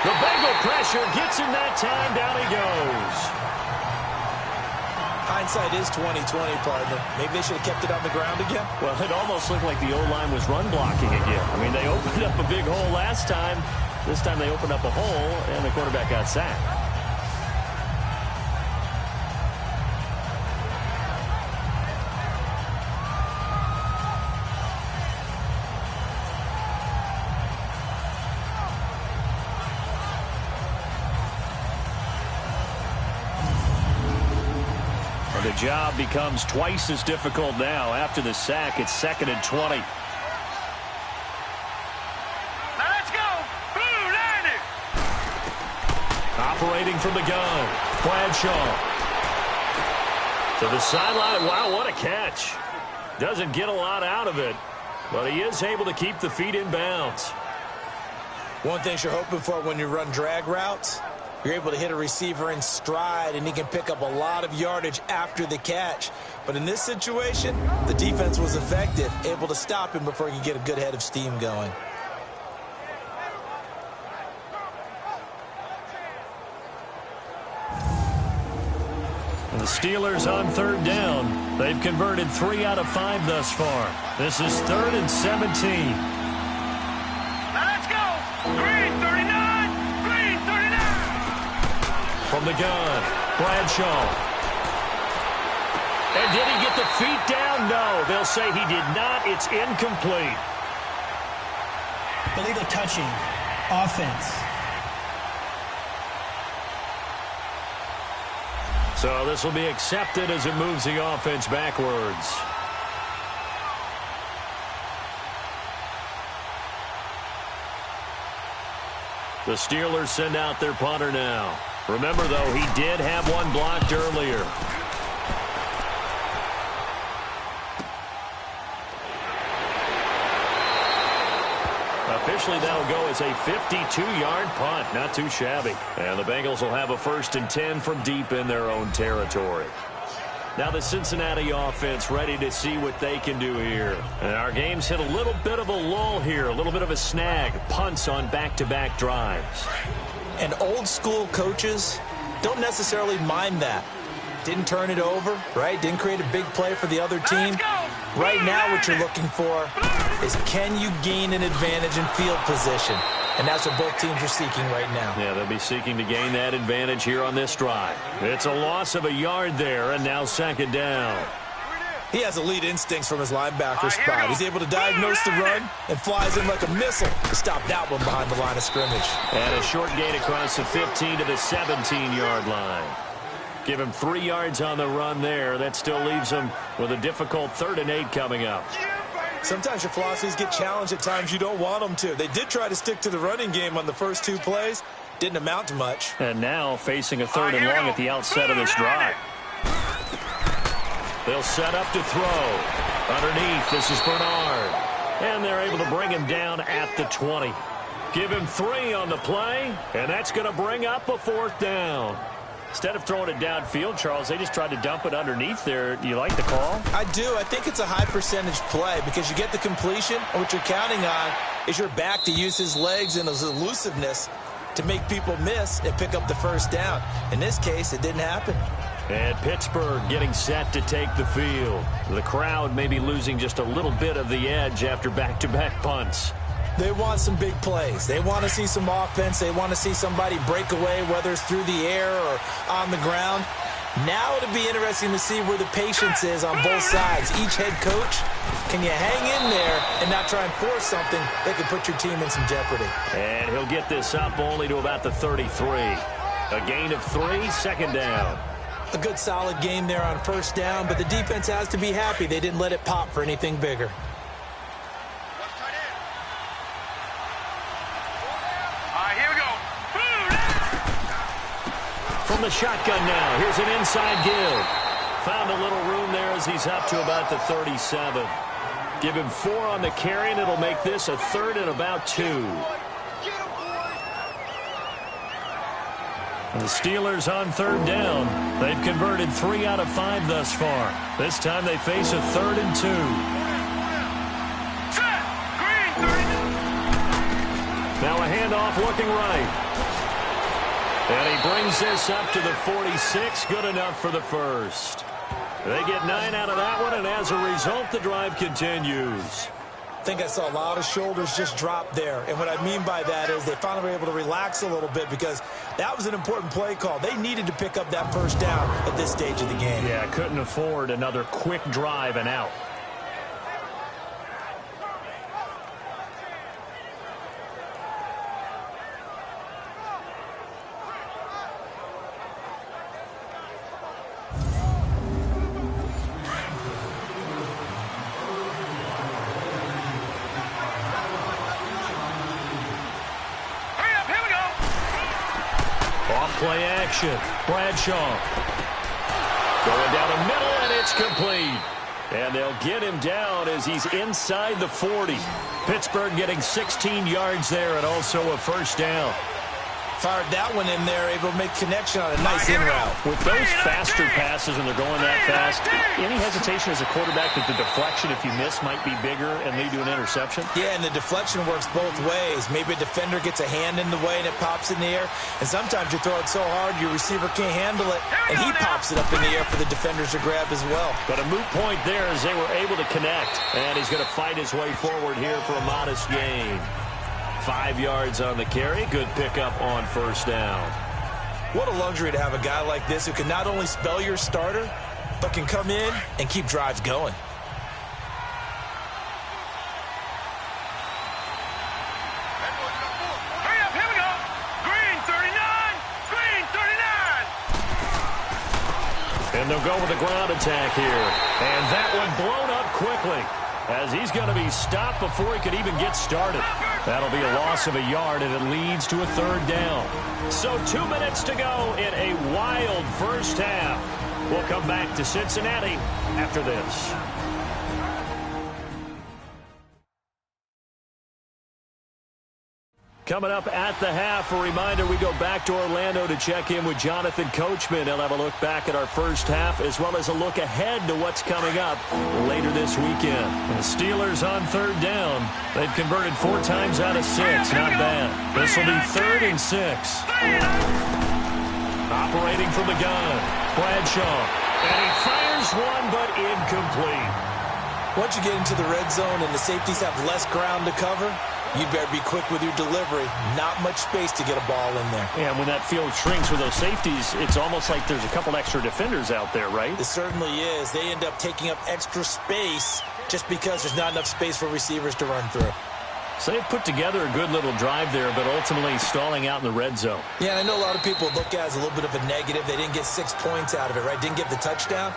The Bengal pressure gets him that time. Down he goes. Hindsight is 20/20, partner. Maybe they should have kept it on the ground again. Well, it almost looked like the O-line was run blocking again. I mean, they opened up a big hole last time. This time they opened up a hole, and the quarterback got sacked. The job becomes twice as difficult now. After the sack, it's 2nd and 20. Now let's go. Blue 90. Operating from the gun, Bradshaw. To the sideline. Wow, what a catch. Doesn't get a lot out of it, but he is able to keep the feet in bounds. One thing you're hoping for when you run drag routes, you're able to hit a receiver in stride, and he can pick up a lot of yardage after the catch. But in this situation, the defense was effective, able to stop him before he could get a good head of steam going. The Steelers on 3rd down. They've converted 3 out of 5 thus far. This is 3rd and 17. Now let's go. Green 39. From the gun, Bradshaw. And did he get the feet down? No. They'll say he did not. It's incomplete. Illegal touching. Offense. So this will be accepted as it moves the offense backwards. The Steelers send out their punter now. Remember, though, he did have one blocked earlier. Officially, that'll go as a 52-yard punt. Not too shabby. And the Bengals will have a 1st and 10 from deep in their own territory. Now the Cincinnati offense ready to see what they can do here. And our game's hit a little bit of a lull here, a little bit of a snag. Punts on back-to-back drives. And old-school coaches don't necessarily mind that. Didn't turn it over, right? Didn't create a big play for the other team. Right now what you're looking for is, can you gain an advantage in field position? And that's what both teams are seeking right now. Yeah, they'll be seeking to gain that advantage here on this drive. It's a loss of a yard there, and now 2nd down. He has elite instincts from his linebacker spot. He's able to diagnose the run and flies in like a missile to stop that one behind the line of scrimmage. And a short gain across the 15 to the 17-yard line. Give him 3 yards on the run there. That still leaves him with a difficult 3rd and 8 coming up. Sometimes your philosophies get challenged at times you don't want them to. They did try to stick to the running game on the first 2 plays. Didn't amount to much. And now facing a 3rd and long at the outset of this drive. They'll set up to throw. Underneath, this is Bernard. And they're able to bring him down at the 20. Give him 3 on the play, and that's going to bring up a 4th down. Instead of throwing it downfield, Charles, they just tried to dump it underneath there. Do you like the call? I do. I think it's a high percentage play because you get the completion, and what you're counting on is your back to use his legs and his elusiveness to make people miss and pick up the 1st down. In this case, it didn't happen. And Pittsburgh getting set to take the field. The crowd may be losing just a little bit of the edge after back-to-back punts. They want some big plays. They want to see some offense. They want to see somebody break away, whether it's through the air or on the ground. Now it'll be interesting to see where the patience is on both sides. Each head coach, can you hang in there and not try and force something that could put your team in some jeopardy? And he'll get this up only to about the 33. A gain of 3, 2nd down. A good solid game there on first down, but the defense has to be happy they didn't let it pop for anything bigger. Here we go. From the shotgun now, here's an inside give. Found a little room there as he's up to about the 37. Give him 4 on the carry, and it'll make this a 3rd and about 2. The Steelers on 3rd down. They've converted 3 out of 5 thus far. This time they face a 3rd and 2. Now a handoff looking right. And he brings this up to the 46. Good enough for the first. They get 9 out of that one, and as a result, the drive continues. I think I saw a lot of shoulders just drop there. And what I mean by that is they finally were able to relax a little bit because that was an important play call. They needed to pick up that first down at this stage of the game. Yeah, couldn't afford another quick drive and out. Play action. Bradshaw. Going down the middle, and it's complete. And they'll get him down as he's inside the 40. Pittsburgh getting 16 yards there and also a first down. Fired that one in there, able to make connection on a nice in route. With those faster passes and they're going that fast, any hesitation as a quarterback that the deflection, if you miss, might be bigger and lead to an interception? Yeah, and the deflection works both ways. Maybe a defender gets a hand in the way and it pops in the air. And sometimes you throw it so hard your receiver can't handle it, and he pops it up in the air for the defenders to grab as well. But a moot point there as they were able to connect. And he's going to fight his way forward here for a modest gain. 5 yards on the carry. Good pickup on first down. What a luxury to have a guy like this who can not only spell your starter, but can come in and keep drives going. Hurry up, here we go. Green 39, green 39. And they'll go with a ground attack here. And that one blown up quickly as he's going to be stopped before he could even get started. That'll be a loss of a yard, and it leads to a 3rd down. So 2 minutes to go in a wild first half. We'll come back to Cincinnati after this. Coming up at the half, a reminder, we go back to Orlando to check in with Jonathan Coachman. He'll have a look back at our first half as well as a look ahead to what's coming up later this weekend. The Steelers on 3rd down. They've converted 4 times out of 6. Not bad. This will be 3rd and 6. Operating from the gun, Bradshaw. And he fires one, but incomplete. Once you get into the red zone and the safeties have less ground to cover, you better be quick with your delivery. Not much space to get a ball in there. Yeah, when that field shrinks with those safeties, it's almost like there's a couple extra defenders out there, right? It certainly is. They end up taking up extra space just because there's not enough space for receivers to run through. So they've put together a good little drive there, but ultimately stalling out in the red zone. Yeah, I know a lot of people look at it as a little bit of a negative. They didn't get 6 points out of it, right? Didn't get the touchdown.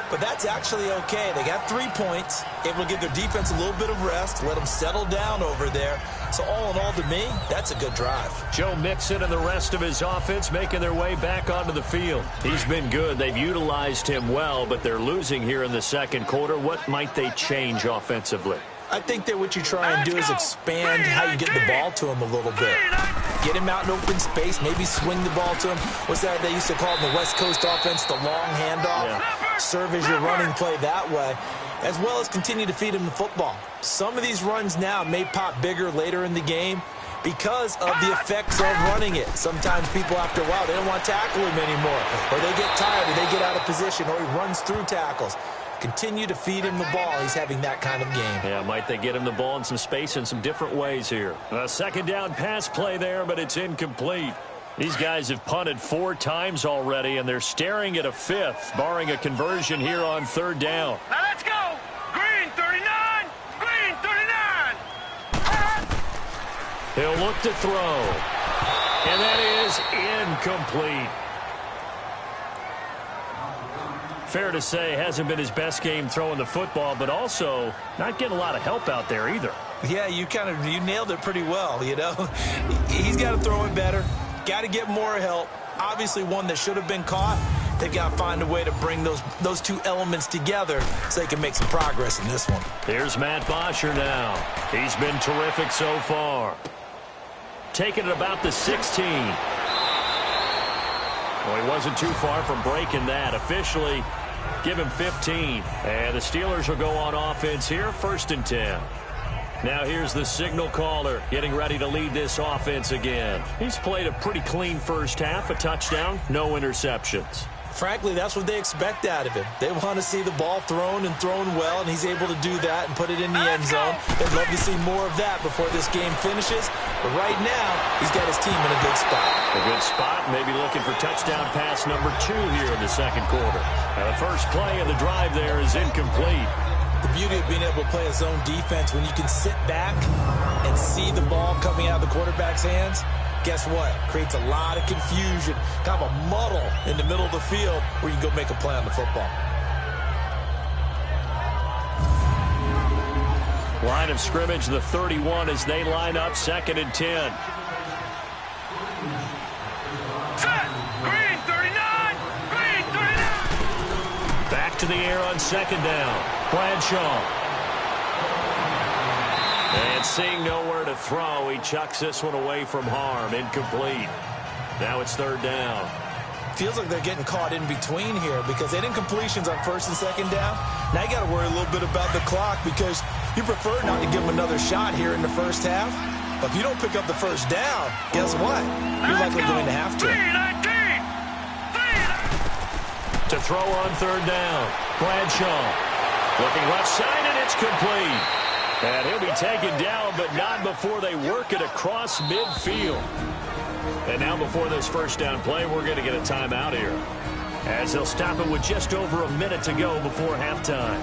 But that's actually okay. They got 3 points, able to give their defense a little bit of rest, let them settle down over there. So all in all, to me, that's a good drive. Joe Mixon and the rest of his offense making their way back onto the field. He's been good. They've utilized him well, but they're losing here in the second quarter. What might they change offensively? I think that what you try and do is expand how you get the ball to him a little bit. Get him out in open space, maybe swing the ball to him. What's that they used to call in the West Coast offense, the long handoff? Yeah. Serve as your running play that way, as well as continue to feed him the football. Some of these runs now may pop bigger later in the game because of the effects of running it. Sometimes people, after a while, they don't want to tackle him anymore, or they get tired, or they get out of position, or he runs through tackles. Continue to feed him the ball. He's having that kind of game. Yeah, might they get him the ball in some space in some different ways here. A second down pass play there, but it's incomplete. These guys have punted 4 times already, and they're staring at a 5th, barring a conversion here on 3rd down. Now let's go. Green 39, green 39. He'll look to throw, and that is incomplete. fair to say, hasn't been his best game throwing the football, but also not getting a lot of help out there either. Yeah, you nailed it pretty well, you know. He's got to throw it better, got to get more help. Obviously one that should have been caught. They've got to find a way to bring those two elements together so they can make some progress in this one. Here's Matt Bosher now. He's been terrific so far. Taking it about the 16. Well, he wasn't too far from breaking that. Officially, give him 15. And the Steelers will go on offense here, 1st and 10. Now here's the signal caller getting ready to lead this offense again. He's played a pretty clean first half, a touchdown, no interceptions. Frankly, that's what they expect out of him. They want to see the ball thrown and thrown well, and he's able to do that and put it in the end zone. They'd love to see more of that before this game finishes. But right now, he's got his team in a good spot. A good spot, maybe looking for touchdown pass number 2 here in the second quarter. Now the first play of the drive there is incomplete. The beauty of being able to play a zone defense when you can sit back and see the ball coming out of the quarterback's hands, guess what? Creates a lot of confusion, kind of a muddle in the middle of the field where you can go make a play on the football. Line of scrimmage, the 31 as they line up, 2nd and 10. Set! Green 39! Green 39! Back to the air on 2nd down. Bradshaw. And seeing nowhere to throw, he chucks this one away from harm. Incomplete. Now it's 3rd down. Feels like they're getting caught in between here because they didn't completions on 1st and 2nd down. Now you got to worry a little bit about the clock because you prefer not to give them another shot here in the first half. But if you don't pick up the 1st down, guess what? You're likely going to have to. To throw on 3rd down. Bradshaw. Looking left side, and it's complete. And he'll be taken down, but not before they work it across midfield. And now before this 1st down play, we're going to get a timeout here, as they'll stop it with just over a minute to go before halftime.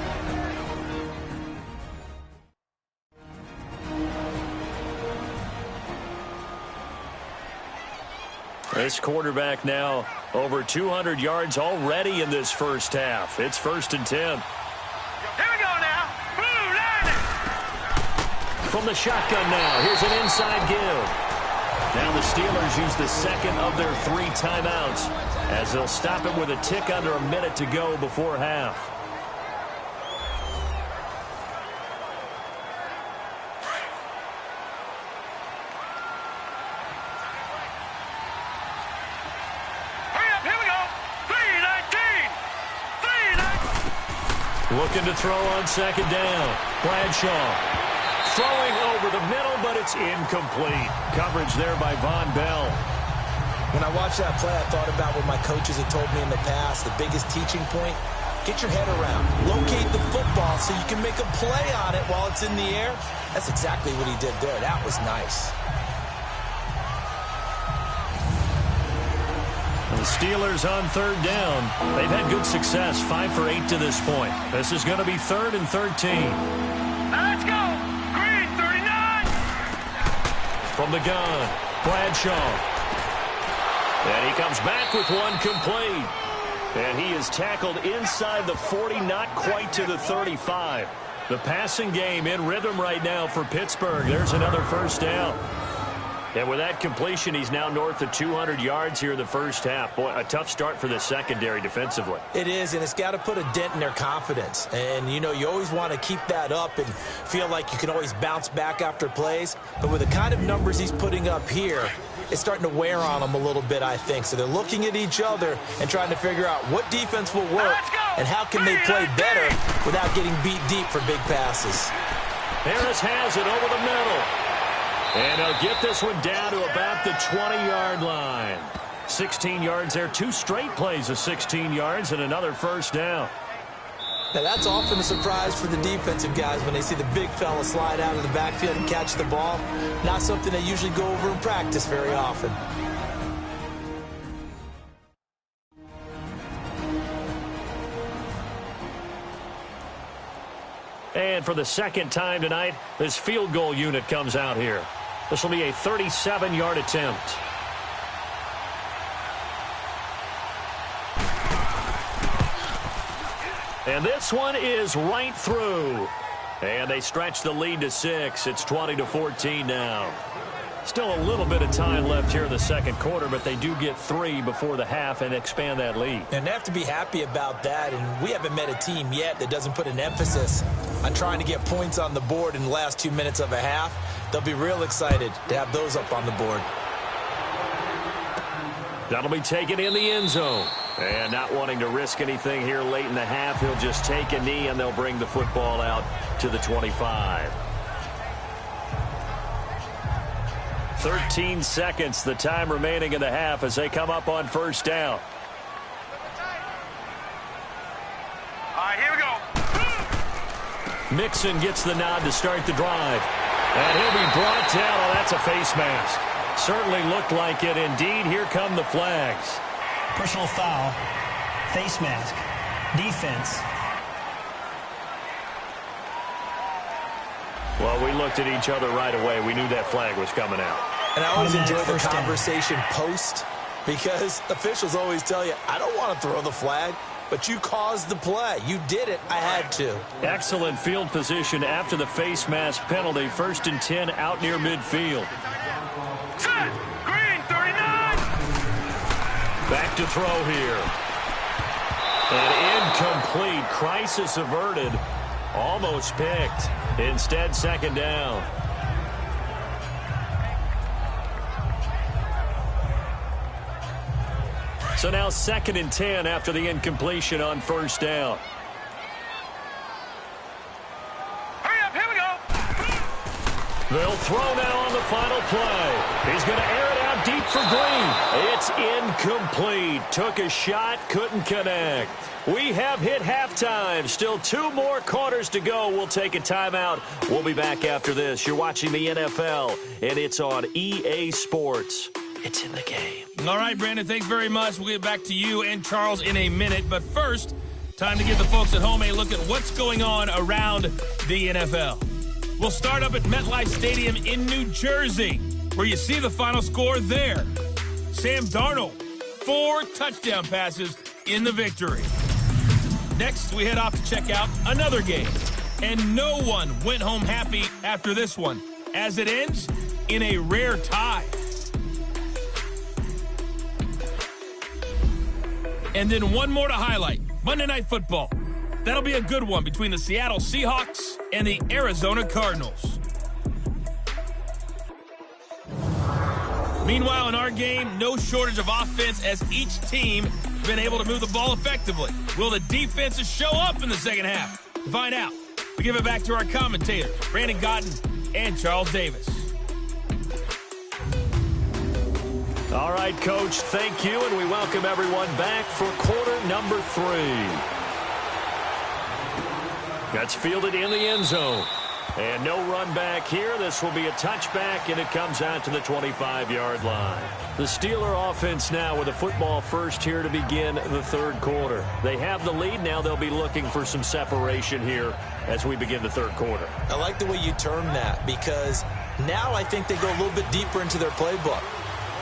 This quarterback now over 200 yards already in this first half. It's 1st and 10. Here we go now. Blue line. From the shotgun now, here's an inside give. Now the Steelers use the 2nd of their 3 timeouts as they'll stop it with a tick under a minute to go before half. Looking to throw on 2nd down. Bradshaw throwing over the middle, but it's incomplete. Coverage there by Von Bell. When I watched that play, I thought about what my coaches had told me in the past. The biggest teaching point, get your head around. Locate the football so you can make a play on it while it's in the air. That's exactly what he did there. That was nice. The Steelers on 3rd down. They've had good success, 5 for 8 to this point. This is going to be 3rd and 13. Let's go. Green 39. From the gun, Bradshaw. And he comes back with one complete. And he is tackled inside the 40, not quite to the 35. The passing game in rhythm right now for Pittsburgh. There's another 1st down. And with that completion, he's now north of 200 yards here in the first half. Boy, a tough start for the secondary defensively. It is, and it's got to put a dent in their confidence. And, you know, you always want to keep that up and feel like you can always bounce back after plays. But with the kind of numbers he's putting up here, it's starting to wear on them a little bit, I think. So they're looking at each other and trying to figure out what defense will work and how can they play better without getting beat deep for big passes. Harris has it over the middle. And he'll get this one down to about the 20-yard line. 16 yards there, 2 straight plays of 16 yards and another 1st down. Now that's often a surprise for the defensive guys when they see the big fella slide out of the backfield and catch the ball. Not something they usually go over in practice very often. And for the 2nd time tonight, this field goal unit comes out here. This will be a 37-yard attempt. And this one is right through. And they stretch the lead to 6. It's 20-14 now. Still a little bit of time left here in the second quarter, but they do get 3 before the half and expand that lead. And they have to be happy about that. And we haven't met a team yet that doesn't put an emphasis on trying to get points on the board in the last 2 minutes of a half. They'll be real excited to have those up on the board. That'll be taken in the end zone. And not wanting to risk anything here late in the half, he'll just take a knee and they'll bring the football out to the 25. 13 seconds, the time remaining in the half as they come up on first down. All right, here we go. Mixon gets the nod to start the drive. And he'll be brought down. Oh, that's a face mask. Certainly looked like it. Indeed, here come the flags. Personal foul. Face mask. Defense. Well, we looked at each other right away. We knew that flag was coming out. And I always enjoy the First down. conversation post because officials always tell you, I don't want to throw the flag, but you caused the play. You did it. I had to. Excellent field position after the face mask penalty. 1st and 10 out near midfield. Set. Green, 39. Back to throw here. And incomplete. Crisis averted. Almost picked. Instead, second down. So now 2nd and 10 after the incompletion on first down. Hurry up, here we go. They'll throw now on the final play. He's going to air it out deep for Green. It's incomplete. Took a shot, couldn't connect. We have hit halftime. Still 2 more quarters to go. We'll take a timeout. We'll be back after this. You're watching the NFL, and it's on EA Sports. It's in the game. All right, Brandon, thanks very much. We'll get back to you and Charles in a minute. But first, time to give the folks at home a look at what's going on around the NFL. We'll start up at MetLife Stadium in New Jersey, where you see the final score there. Sam Darnold, 4 touchdown passes in the victory. Next, we head off to check out another game. And no one went home happy after this one, as it ends in a rare tie. And then one more to highlight, Monday Night Football. That'll be a good one between the Seattle Seahawks and the Arizona Cardinals. Meanwhile, in our game, no shortage of offense as each team has been able to move the ball effectively. Will the defenses show up in the second half? To find out, we give it back to our commentators, Brandon Gotten and Charles Davis. All right, Coach, thank you, and we welcome everyone back for quarter number 3. That's fielded in the end zone. And no run back here. This will be a touchback, and it comes out to the 25-yard line. The Steeler offense now with a football first here to begin the third quarter. They have the lead. Now they'll be looking for some separation here as we begin the third quarter. I like the way you term that because now I think they go a little bit deeper into their playbook.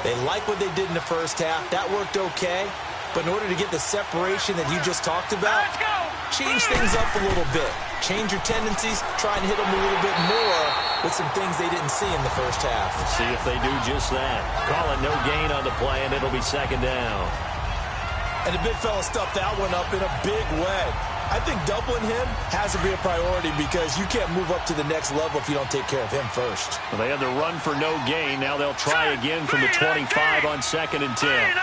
They like what they did in the first half. That worked okay. But in order to get the separation that you just talked about, change things up a little bit. Change your tendencies. Try and hit them a little bit more with some things they didn't see in the first half. Let's see if they do just that. Call it no gain on the play, and it'll be second down. And the big fella stuffed that one up in a big way. I think doubling him has to be a priority because you can't move up to the next level if you don't take care of him first. Well, they had the run for no gain. Now they'll try again from the 25 on 2nd and 10.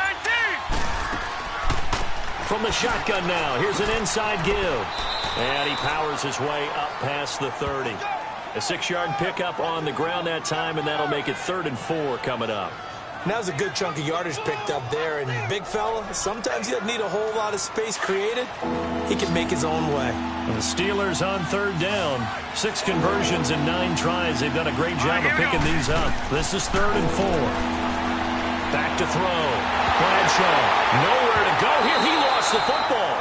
From the shotgun now, here's an inside give. And he powers his way up past the 30. A 6-yard pickup on the ground that time, and that'll make it 3rd and 4 coming up. And that was a good chunk of yardage picked up there. And big fella, sometimes he doesn't need a whole lot of space created. He can make his own way. And the Steelers on 3rd down. 6 conversions in 9 tries. They've done a great job of picking these up. This is 3rd and 4. Back to throw. Bradshaw, nowhere to go here. He lost the football.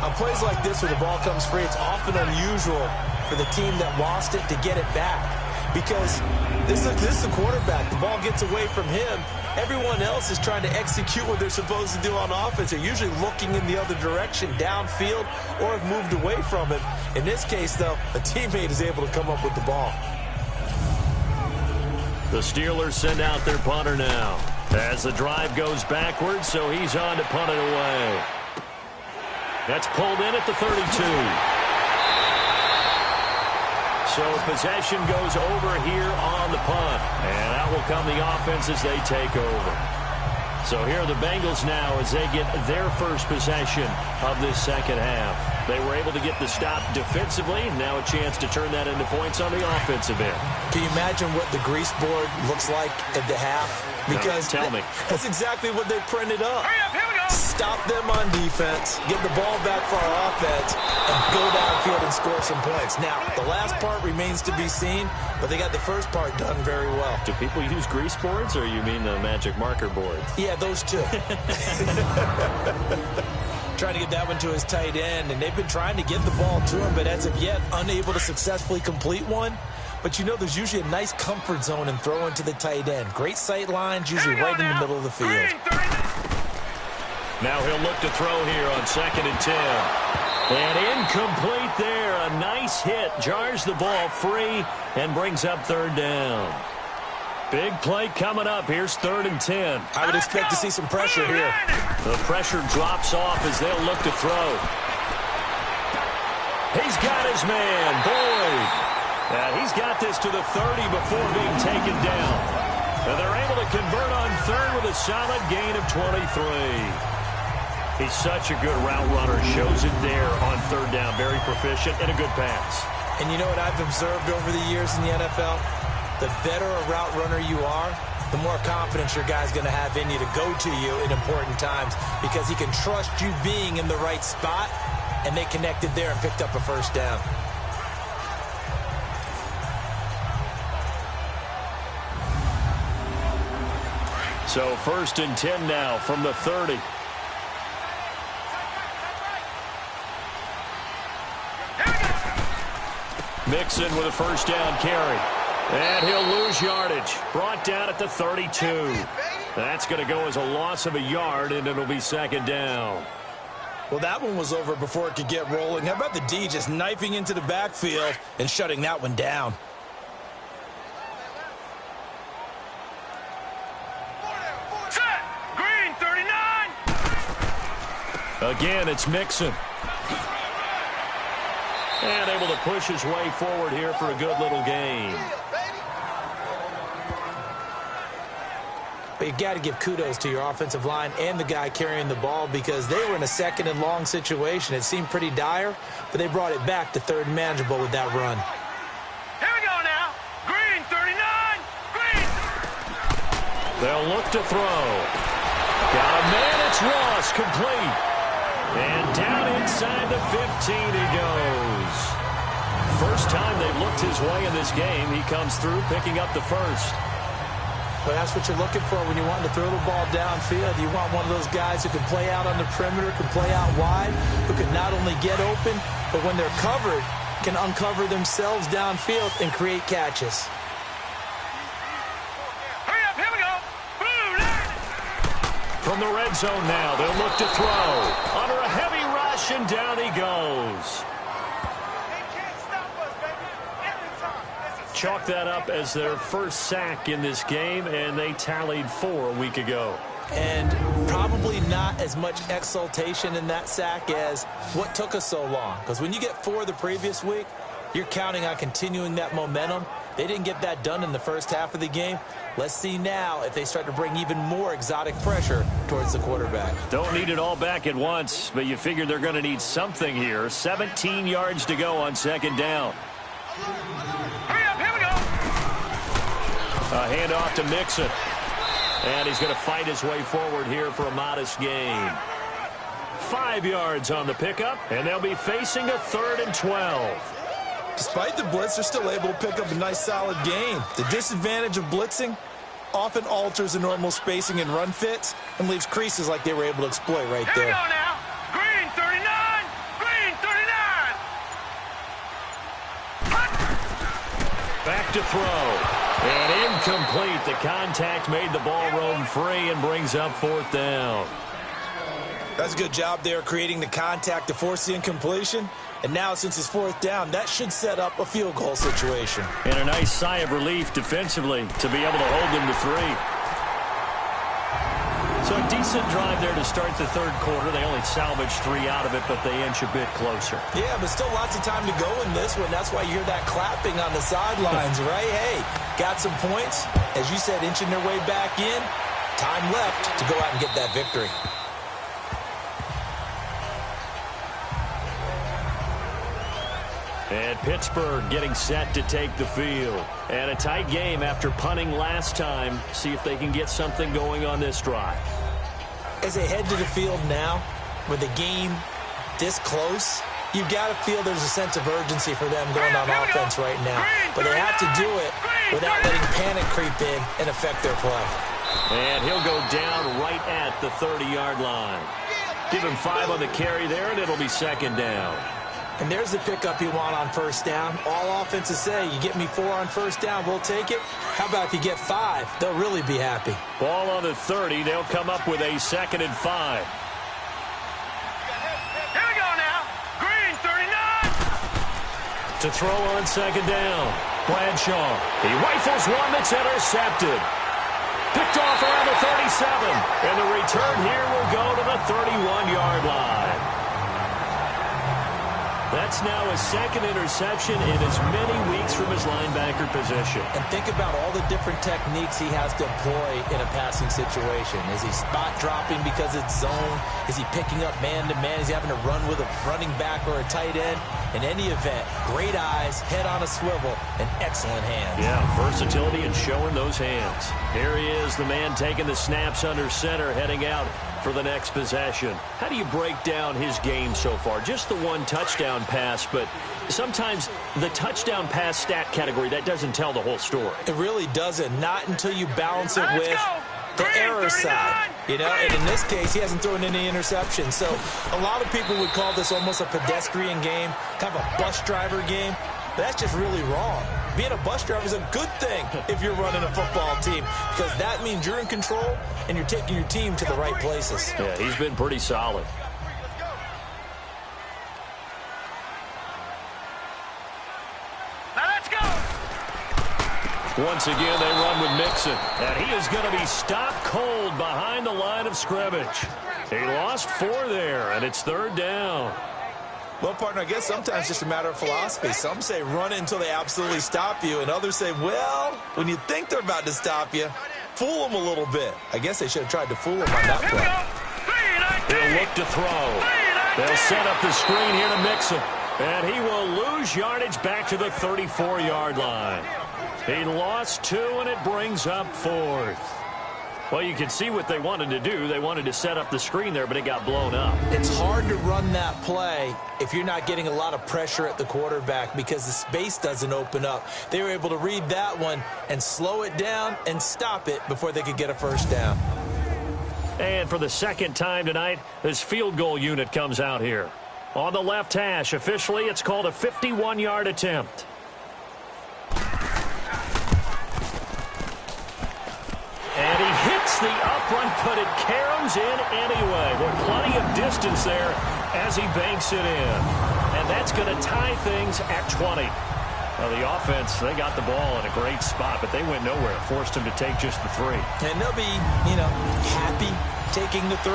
On plays like this where the ball comes free, it's often unusual for the team that lost it to get it back. Because this is the quarterback. The ball gets away from him, everyone else is trying to execute what they're supposed to do on offense. They're usually looking in the other direction, downfield, or have moved away from it. In this case, though, a teammate is able to come up with the ball. The Steelers send out their punter now as the drive goes backwards, so he's on to punt it away. That's pulled in at the 32. So possession goes over here on the punt. And out will come the offense as they take over. So here are the Bengals now as they get their first possession of this second half. They were able to get the stop defensively. Now a chance to turn that into points on the offensive end. Can you imagine what the grease board looks like at the half? Because no, tell me. That's exactly what they printed up. Hurry up, here we go. Stop them on defense, get the ball back for our offense, and go downfield and score some points. Now, the last part remains to be seen, but they got the first part done very well. Do people use grease boards, or you mean the magic marker boards? Yeah, those two. Trying to get that one to his tight end, and they've been trying to get the ball to him, but as of yet, unable to successfully complete one. But you know there's usually a nice comfort zone in throwing to the tight end. Great sight lines, usually right in the middle of the field. Now he'll look to throw here on 2nd and 10. And incomplete there. A nice hit. Jars the ball free and brings up 3rd down. Big play coming up. Here's 3rd and 10. I would expect to see some pressure here. The pressure drops off as they'll look to throw. He's got his man, Boyd. He's got this to the 30 before being taken down. And they're able to convert on 3rd with a solid gain of 23. He's such a good route runner. Shows it there on 3rd down. Very proficient and a good pass. And you know what I've observed over the years in the NFL? The better a route runner you are, the more confidence your guy's going to have in you to go to you in important times because he can trust you being in the right spot, and they connected there and picked up a first down. So 1st and 10 now from the 30. Mixon with a first down carry. And he'll lose yardage. Brought down at the 32. That's going to go as a loss of a yard, and it'll be 2nd down. Well, that one was over before it could get rolling. How about the D just knifing into the backfield and shutting that one down? Set. Green, 39. Again, it's Mixon. And able to push his way forward here for a good little gain. But you got to give kudos to your offensive line and the guy carrying the ball because they were in a 2nd and long situation. It seemed pretty dire, but they brought it back to 3rd and manageable with that run. Here we go now. Green, 39. Green. They'll look to throw. Got a man. It's Ross, complete. And down inside the 15 he goes. First time they've looked his way in this game. He comes through picking up the first. But that's what you're looking for when you want to throw the ball downfield. You want one of those guys who can play out on the perimeter, can play out wide, who can not only get open, but when they're covered, can uncover themselves downfield and create catches. Hurry up, here we go. Blue, From the red zone now, they'll look to throw. Under a heavy rush, and down he goes. Chalk that up as their first sack in this game, and they tallied 4 a week ago. And probably not as much exultation in that sack as what took us so long. Because when you get 4 the previous week, you're counting on continuing that momentum. They didn't get that done in the first half of the game. Let's see now if they start to bring even more exotic pressure towards the quarterback. Don't need it all back at once, but you figure they're going to need something here. 17 yards to go on 2nd down. hurry up, here we go. A handoff to Mixon. And he's going to fight his way forward here for a modest gain. 5 yards on the pickup, and they'll be facing a 3rd and 12. Despite the blitz, they're still able to pick up a nice solid gain. The disadvantage of blitzing often alters the normal spacing and run fits and leaves creases like they were able to exploit right Here we there. go now. Green, 39. Green, 39. Back to throw. And incomplete. The contact made the ball roam free and brings up 4th down. That's a good job there creating the contact to force the incompletion. And now since it's 4th down, that should set up a field goal situation. And a nice sigh of relief defensively to be able to hold them to 3. So a decent drive there to start the 3rd quarter. They only salvaged 3 out of it, but they inch a bit closer. Yeah, but still lots of time to go in this one. That's why you hear that clapping on the sidelines, right? Hey, got some points. As you said, inching their way back in. Time left to go out and get that victory. And Pittsburgh getting set to take the field. And a tight game after punting last time. See if they can get something going on this drive. As they head to the field now, with the game this close, you've got to feel there's a sense of urgency for them going on offense right now. But they have to do it without letting panic creep in and affect their play. And he'll go down right at the 30-yard line. Give him 5 on the carry there, and it'll be 2nd down. And there's the pickup you want on 1st down. All offenses say, you get me 4 on 1st down, we'll take it. How about if you get 5? They'll really be happy. Ball on the 30. They'll come up with a 2nd and 5. Here we go now. Green, 39. To throw on 2nd down. Bradshaw. He rifles one that's intercepted. Picked off around the 37. And the return here will go to the 31-yard line. That's now his 2nd interception in as many weeks from his linebacker position. And think about all the different techniques he has to employ in a passing situation. Is he spot dropping because it's zone? Is he picking up man-to-man? Is he having to run with a running back or a tight end? In any event, great eyes, head on a swivel, and excellent hands. Yeah, versatility and showing those hands. Here he is, the man taking the snaps under center, heading out for the next possession. How do you break down his game so far? Just the 1 touchdown pass, but sometimes the touchdown pass stat category, that doesn't tell the whole story. It really doesn't. Not until you balance it with the error side. You know, and in this case, he hasn't thrown any interceptions. So a lot of people would call this almost a pedestrian game, kind of a bus driver game. But that's just really wrong. Being a bus driver is a good thing if you're running a football team, because that means you're in control and you're taking your team to the right places. Yeah, he's been pretty solid. Now let's go. Once again, they run with Mixon. And he is going to be stopped cold behind the line of scrimmage. He lost 4 there, and it's 3rd down. Well, partner, I guess sometimes it's just a matter of philosophy. Some say run it until they absolutely stop you, and others say, well, when you think they're about to stop you, fool them a little bit. I guess they should have tried to fool them on that play. He'll look to throw. They'll set up the screen here to Mixon. And he will lose yardage back to the 34-yard line. He lost 2, and it brings up 4th. Well, you can see what they wanted to do. They wanted to set up the screen there, but it got blown up. It's hard to run that play if you're not getting a lot of pressure at the quarterback because the space doesn't open up. They were able to read that one and slow it down and stop it before they could get a 1st down. And for the 2nd time tonight, this field goal unit comes out here. On the left hash, officially, it's called a 51-yard attempt. And he hits the upright, but it caroms in anyway. With plenty of distance there as he banks it in. And that's going to tie things at 20. Well, the offense, they got the ball in a great spot, but they went nowhere. Forced him to take just the 3. And they'll be, happy taking the 3.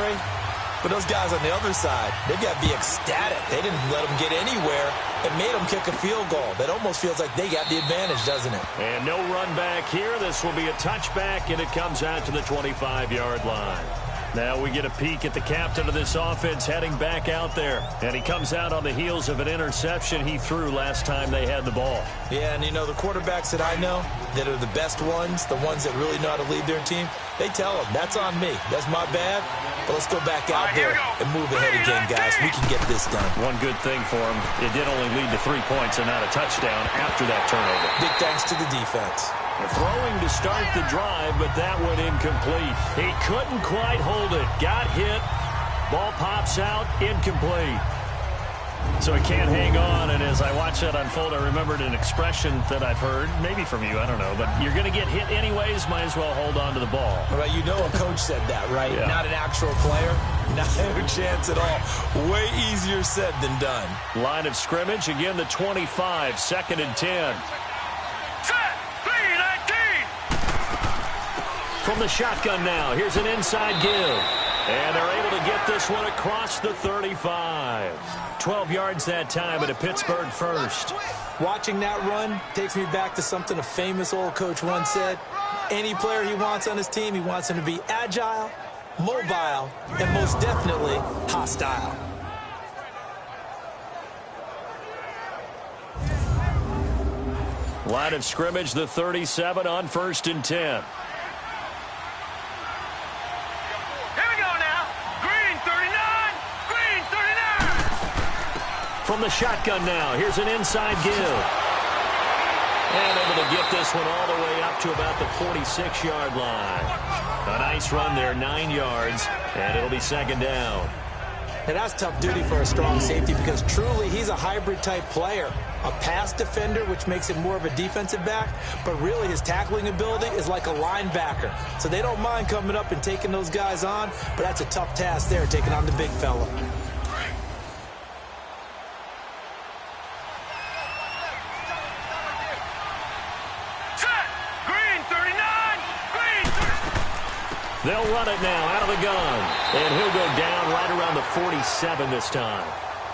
But those guys on the other side, they've got to be ecstatic. They didn't let them get anywhere and made them kick a field goal. That almost feels like they got the advantage, doesn't it? And no run back here. This will be a touchback, and it comes out to the 25-yard line. Now we get a peek at the captain of this offense heading back out there. And he comes out on the heels of an interception he threw last time they had the ball. Yeah, and the quarterbacks that I know that are the best ones, the ones that really know how to lead their team, they tell them, that's on me. That's my bad. But let's go back out there and move ahead again, guys. We can get this done. One good thing for him, it did only lead to 3 points and not a touchdown after that turnover. Big thanks to the defense. Throwing to start the drive, but that one incomplete. He couldn't quite hold it. Got hit. Ball pops out. Incomplete. So he can't hang on, and as I watch that unfold, I remembered an expression that I've heard, maybe from you, I don't know, but you're going to get hit anyways, might as well hold on to the ball. Right, you know a coach said that, right? Yeah. Not an actual player, not a chance at all. Way easier said than done. Line of scrimmage, again the 25, 2nd and 10. Set, 3-19. From the shotgun now, here's an inside give. And they're able to get this one across the 35. 12 yards that time at a Pittsburgh first. Watching that run takes me back to something a famous old coach once said. Any player he wants on his team, he wants him to be agile, mobile, and most definitely hostile. Line of scrimmage, the 37 on 1st and 10. From the shotgun now, here's an inside give. And able to get this one all the way up to about the 46-yard line. A nice run there, 9 yards, and it'll be 2nd down. And that's tough duty for a strong safety because truly he's a hybrid-type player. A pass defender, which makes him more of a defensive back, but really his tackling ability is like a linebacker. So they don't mind coming up and taking those guys on, but that's a tough task there, taking on the big fella. They'll run it now out of the gun. And he'll go down right around the 47 this time.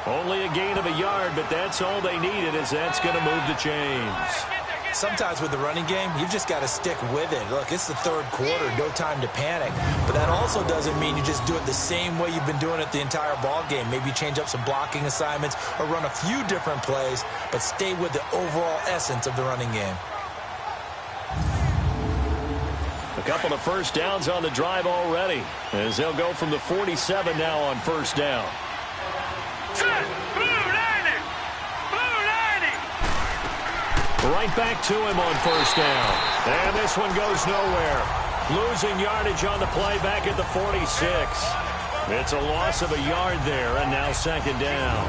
Only a gain of a yard, but that's all they needed, as that's going to move the chains. Sometimes with the running game, you've just got to stick with it. Look, it's the 3rd quarter, no time to panic. But that also doesn't mean you just do it the same way you've been doing it the entire ball game. Maybe change up some blocking assignments or run a few different plays, but stay with the overall essence of the running game. A couple of first downs on the drive already, as they'll go from the 47 now on 1st down. Set, blue 90. Blue 90. Right back to him on 1st down. And this one goes nowhere. Losing yardage on the play back at the 46. It's a loss of a yard there, and now 2nd down.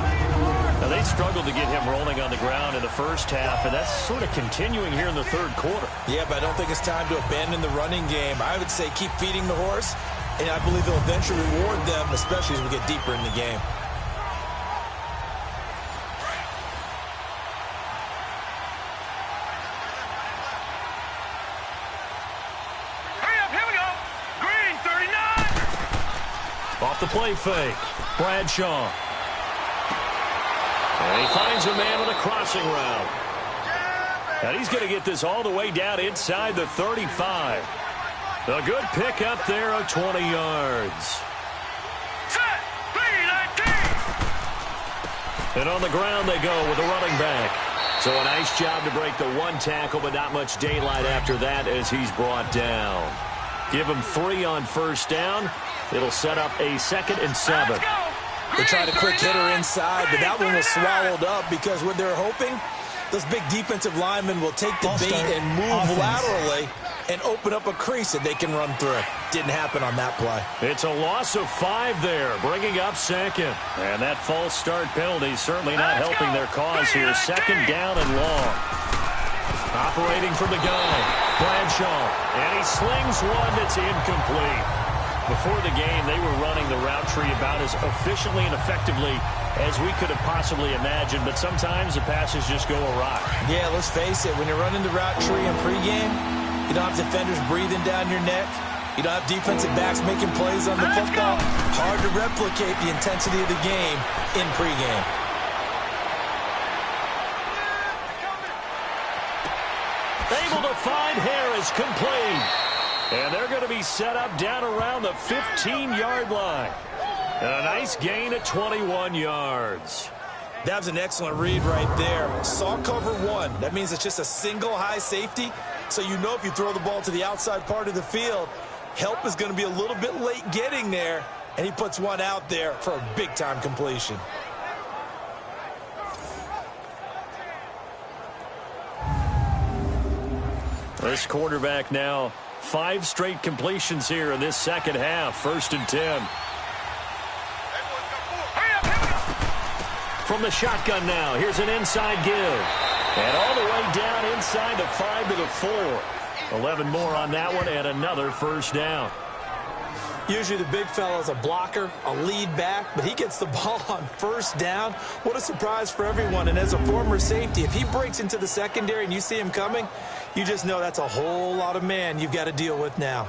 Now, they struggled to get him rolling on the ground in the first half, and that's sort of continuing here in the 3rd quarter. Yeah, but I don't think it's time to abandon the running game. I would say keep feeding the horse, and I believe they'll eventually reward them, especially as we get deeper in the game. Hurry up, here we go. Green 39. Off the play fake, Bradshaw. And he finds a man on a crossing route. And he's going to get this all the way down inside the 35. A good pickup there of 20 yards. Set, 3-19. And on the ground they go with the running back. So a nice job to break the 1 tackle, but not much daylight after that as he's brought down. Give him 3 on 1st down. It'll set up a 2nd and 7. They tried a quick hitter inside, but that one was swallowed up because what they're hoping, those big defensive linemen will take the bait and move laterally and open up a crease that they can run through. Didn't happen on that play. It's a loss of 5 there, bringing up 2nd. And that false start penalty certainly not helping their cause here. 2nd down and long. Operating from the gun, Bradshaw. And he slings one that's incomplete. Before the game, they were running the route tree about as efficiently and effectively as we could have possibly imagined, but sometimes the passes just go awry. Yeah, let's face it, when you're running the route tree in pregame, you don't have defenders breathing down your neck. You don't have defensive backs making plays on the football. Hard to replicate the intensity of the game in pregame. Able to find Harris, complete. And they're going to be set up down around the 15-yard line. And a nice gain at 21 yards. That was an excellent read right there. Saw cover 1. That means it's just a single high safety. So you know if you throw the ball to the outside part of the field, help is going to be a little bit late getting there. And he puts one out there for a big-time completion. This quarterback now 5 straight completions here in this 2nd half. 1st and 10. From the shotgun now, here's an inside give. And all the way down inside the 5 to the 4. 11 more on that one and another first down. Usually the big fella is a blocker, a lead back, but he gets the ball on first down. What a surprise for everyone. And as a former safety, if he breaks into the secondary and you see him coming, you just know that's a whole lot of man you've got to deal with now.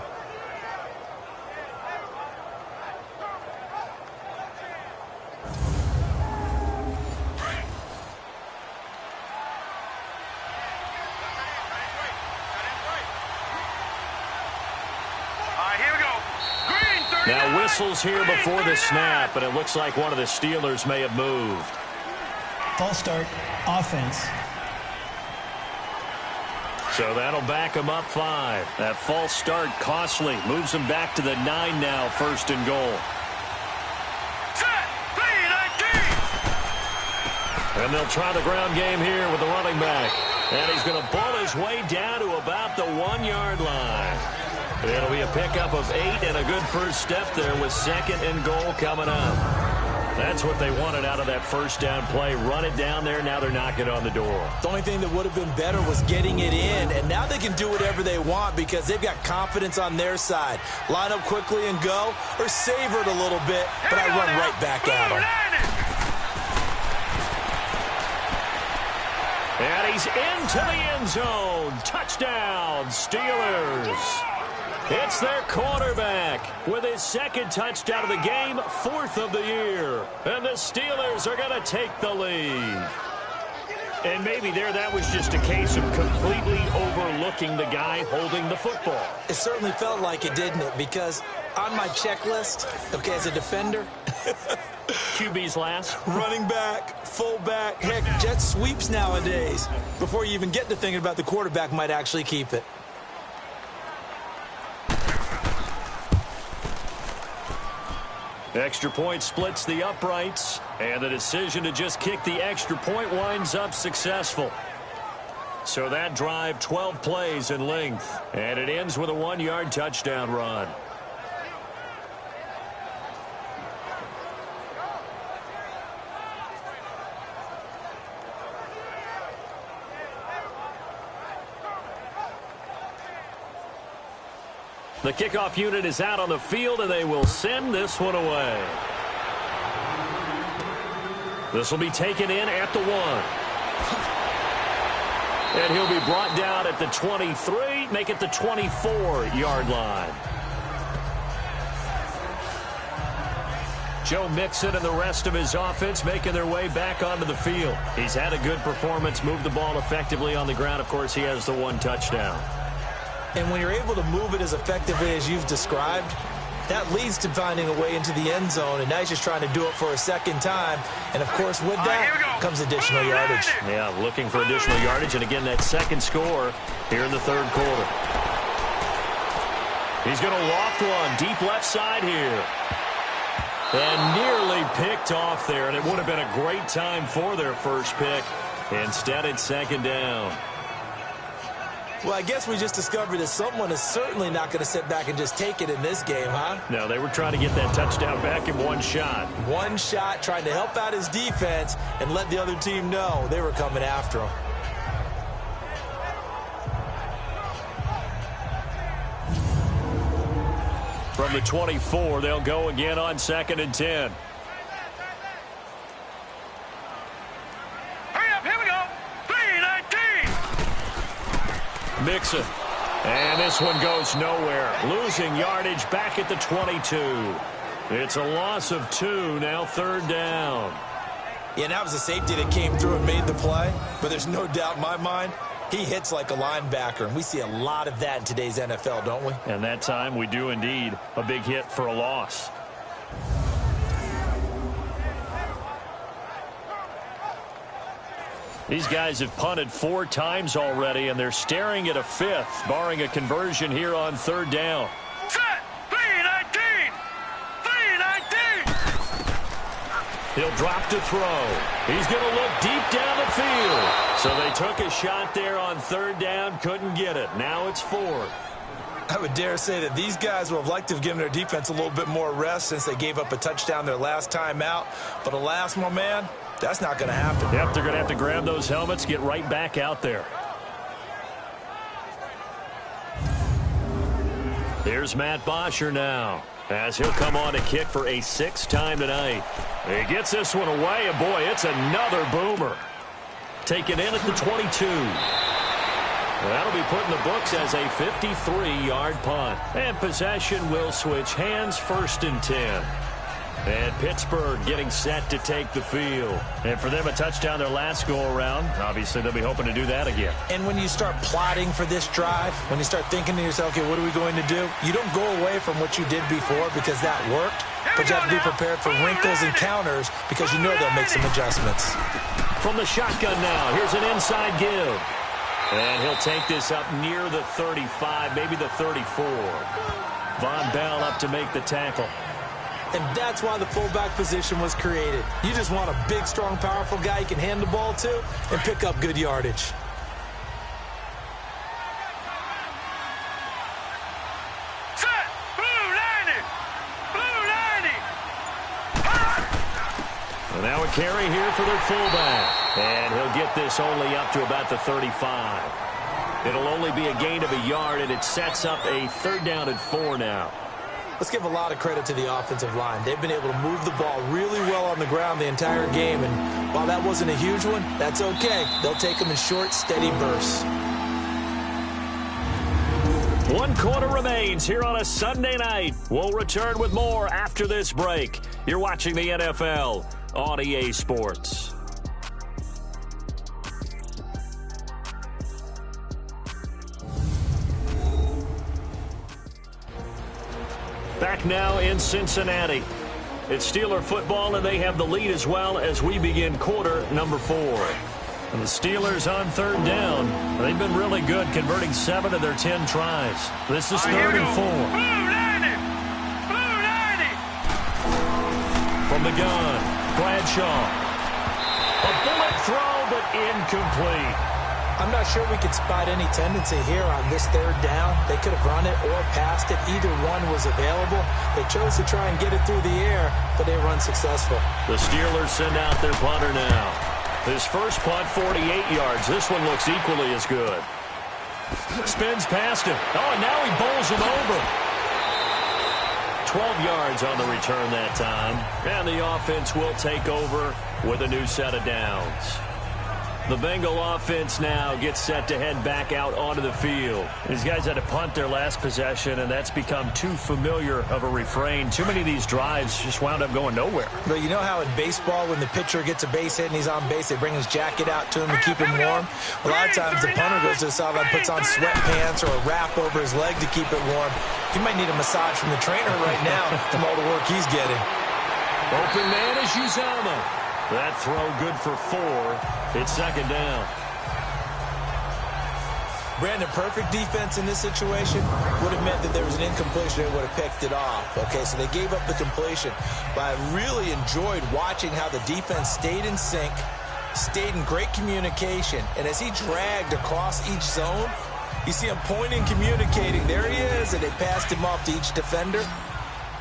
Now whistles here before the snap, and it looks like one of the Steelers may have moved. False start, offense. So that'll back him up 5. That false start costly. Moves him back to the 9 now, first and goal. And they'll try the ground game here with the running back. And he's going to pull his way down to about the 1-yard line. It'll be a pickup of 8 and a good first step there with second and goal coming up. That's what they wanted out of that first down play. Run it down there. Now they're knocking on the door. The only thing that would have been better was getting it in. And now they can do whatever they want because they've got confidence on their side. Line up quickly and go, or savor it a little bit, but I run right back at them. And he's into the end zone. Touchdown, Steelers. It's their quarterback with his second touchdown of the game, 4th of the year. And the Steelers are going to take the lead. And maybe that was just a case of completely overlooking the guy holding the football. It certainly felt like it, didn't it? Because on my checklist, okay, as a defender, QB's last. Running back, fullback, heck, jet sweeps nowadays. Before you even get to thinking about the quarterback might actually keep it. Extra point splits the uprights, and the decision to just kick the extra point winds up successful. So that drive, 12 plays in length, and it ends with a 1-yard touchdown run. The kickoff unit is out on the field, and they will send this one away. This will be taken in at the 1. And he'll be brought down at the 23, make it the 24-yard line. Joe Mixon and the rest of his offense making their way back onto the field. He's had a good performance, moved the ball effectively on the ground. Of course, he has the 1 touchdown. And when you're able to move it as effectively as you've described, that leads to finding a way into the end zone. And now he's just trying to do it for a second time. And, of course, with that comes additional yardage. Yeah, looking for additional yardage. And, again, that second score here in the third quarter. He's going to loft one deep left side here. And nearly picked off there. And it would have been a great time for their first pick. Instead, it's second down. Well, I guess we just discovered that someone is certainly not going to sit back and just take it in this game, huh? No, they were trying to get that touchdown back in one shot. One shot, trying to help out his defense and let the other team know they were coming after him. From the 24, they'll go again on 2nd and 10. Mixon. And this one goes nowhere. Losing yardage back at the 22. It's a loss of 2, now 3rd down. Yeah, that was a safety that came through and made the play. But there's no doubt in my mind, he hits like a linebacker. And we see a lot of that in today's NFL, don't we? And that time we do indeed. A big hit for a loss. These guys have punted 4 times already, and they're staring at a 5th, barring a conversion here on 3rd down. Set! 3-19! 3-19! He'll drop to throw. He's going to look deep down the field. So they took a shot there on 3rd down, couldn't get it. Now it's 4th. I would dare say that these guys would have liked to have given their defense a little bit more rest since they gave up a touchdown their last time out. But alas, my man, That's not going to happen. Yep, they're going to have to grab those helmets, get right back out there. Here's Matt Bosher now, as he'll come on to kick for a 6th time tonight. He gets this one away, and boy, it's another boomer. Taken in at the 22. That'll be put in the books as a 53-yard punt. And possession will switch hands, 1st and 10. And Pittsburgh getting set to take the field. And for them, a touchdown their last go-around. Obviously, they'll be hoping to do that again. And when you start plotting for this drive, when you start thinking to yourself, okay, what are we going to do? You don't go away from what you did before because that worked, but you have to be prepared for wrinkles and counters because you know they'll make some adjustments. From the shotgun now, here's an inside give. And he'll take this up near the 35, maybe the 34. Von Bell up to make the tackle. And that's why the fullback position was created. You just want a big, strong, powerful guy you can hand the ball to and pick up good yardage. Set! Blue 90! Blue 90! And now a carry here for their fullback. And he'll get this only up to about the 35. It'll only be a gain of a yard, and it sets up a 3rd down and 4 now. Let's give a lot of credit to the offensive line. They've been able to move the ball really well on the ground the entire game, and while that wasn't a huge one, that's okay. They'll take them in short, steady bursts. 1 quarter remains here on a Sunday night. We'll return with more after this break. You're watching the NFL on EA Sports. Back now in Cincinnati. It's Steeler football, and they have the lead as well as we begin quarter number 4. And the Steelers on 3rd down. They've been really good, converting 7 of their 10 tries. This is 3rd and 4. Blue 90! Blue 90! From the gun, Bradshaw. A bullet throw, but incomplete. I'm not sure we could spot any tendency here on this 3rd down. They could have run it or passed it. Either one was available. They chose to try and get it through the air, but they were unsuccessful. The Steelers send out their punter now. His first punt, 48 yards. This one looks equally as good. Spins past him. Oh, and now he bowls him over. 12 yards on the return that time. And the offense will take over with a new set of downs. The Bengal offense now gets set to head back out onto the field. These guys had to punt their last possession, and that's become too familiar of a refrain. Too many of these drives just wound up going nowhere. But you know how in baseball, when the pitcher gets a base hit and he's on base, they bring his jacket out to him to keep him warm? A lot of times the punter goes to the sideline, puts on sweatpants or a wrap over his leg to keep it warm. He might need a massage from the trainer right now from all the work he's getting. Open man is Uzomah. That throw good for 4. It's 2nd down. Brandon, perfect defense in this situation would have meant that there was an incompletion. They would have picked it off. Okay, so they gave up the completion. But I really enjoyed watching how the defense stayed in sync, stayed in great communication. And as he dragged across each zone, you see him pointing, communicating. There he is, and they passed him off to each defender.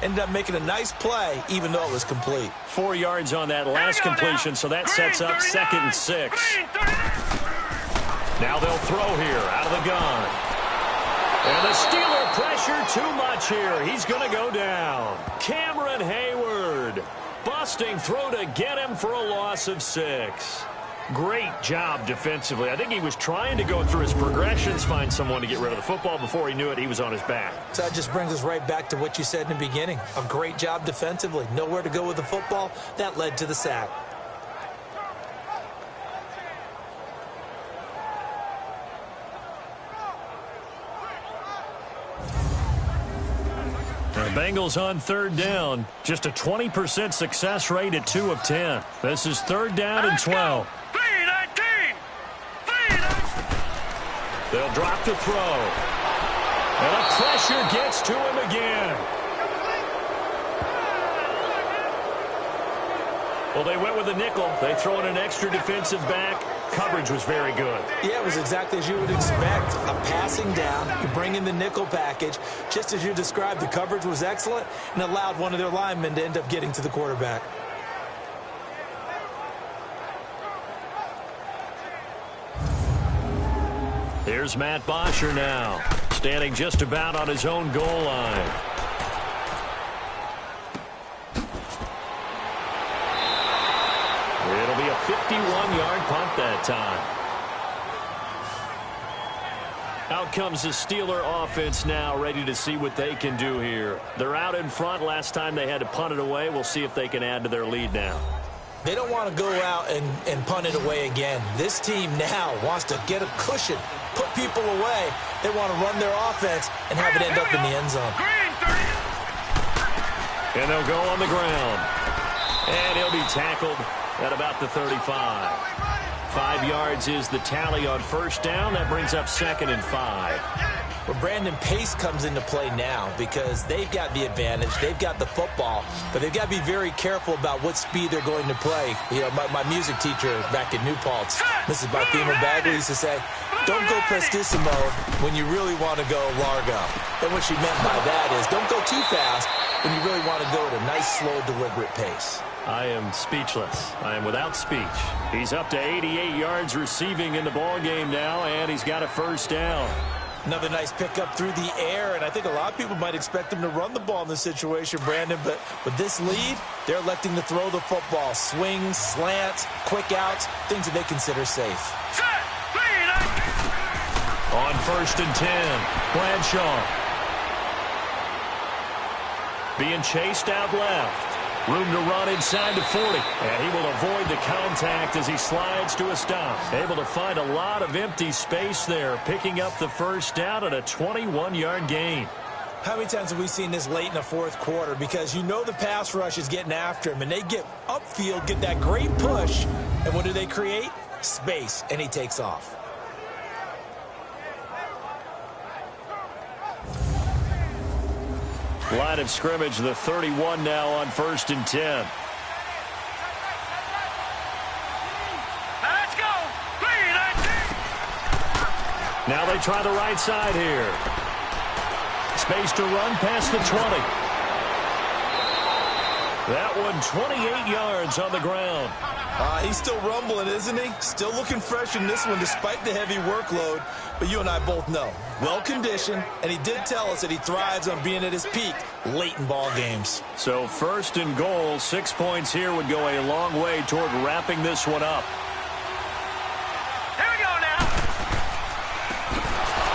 Ended up making a nice play, even though it was complete. 4 yards on that last completion, so that sets up 2nd and 6. Now they'll throw here out of the gun. And the Steeler pressure too much here. He's going to go down. Cameron Hayward busting through to get him for a loss of 6. Great job defensively. I think he was trying to go through his progressions, find someone to get rid of the football. Before he knew it, he was on his back. So that just brings us right back to what you said in the beginning. A great job defensively. Nowhere to go with the football. That led to the sack. The Bengals on 3rd down. Just a 20% success rate at 2 of 10. This is 3rd down and 12. They'll drop to throw. And the pressure gets to him again. Well, they went with a nickel. They throw in an extra defensive back. Coverage was very good. Yeah, it was exactly as you would expect. A passing down. You bring in the nickel package. Just as you described, the coverage was excellent and allowed one of their linemen to end up getting to the quarterback. Here's Matt Bosher now, standing just about on his own goal line. It'll be a 51-yard punt that time. Out comes the Steeler offense now, ready to see what they can do here. They're out in front. Last time they had to punt it away. We'll see if they can add to their lead now. They don't want to go out and punt it away again. This team now wants to get a cushion, put people away. They want to run their offense and have it end up in the end zone. And they'll go on the ground. And he'll be tackled at about the 35. 5 yards is the tally on first down. That brings up 2nd and 5. Well, Brandon, pace comes into play now because they've got the advantage. They've got the football, but they've got to be very careful about what speed they're going to play. You know, my music teacher back in New Paltz, Mrs. Barthema Bagley, used to say, don't go prestissimo when you really want to go largo. And what she meant by that is don't go too fast when you really want to go at a nice, slow, deliberate pace. I am speechless. I am without speech. He's up to 88 yards receiving in the ball game now, and he's got a first down. Another nice pickup through the air, and I think a lot of people might expect him to run the ball in this situation, Brandon, but with this lead, they're electing to throw the football. Swings, slants, quick outs, things that they consider safe. On 1st and 10, Bradshaw. Being chased out left. Room to run inside the 40. And he will avoid the contact as he slides to a stop. Able to find a lot of empty space there, picking up the first down at a 21-yard gain. How many times have we seen this late in the fourth quarter? Because you know the pass rush is getting after him, and they get upfield, get that great push, and what do they create? Space, and he takes off. Line of scrimmage, the 31 now on 1st and 10. Let's go. Now they try the right side here. Space to run past the 20. That one 28 yards on the ground. He's still rumbling, isn't he? Still looking fresh in this one despite the heavy workload. But you and I both know, well-conditioned, and he did tell us that he thrives on being at his peak late in ball games. So 1st and goal, 6 points here would go a long way toward wrapping this one up. Here we go now.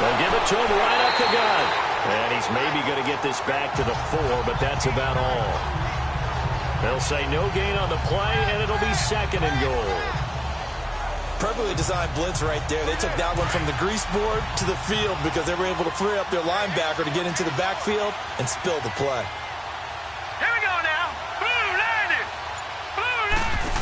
They'll give it to him right up the gut. And he's maybe going to get this back to the 4, but that's about all. They'll say no gain on the play, and it'll be 2nd and goal. Perfectly designed blitz right there. They took that one from the grease board to the field because they were able to free up their linebacker to get into the backfield and spill the play. Here we go now. Blue landed. Blue landed.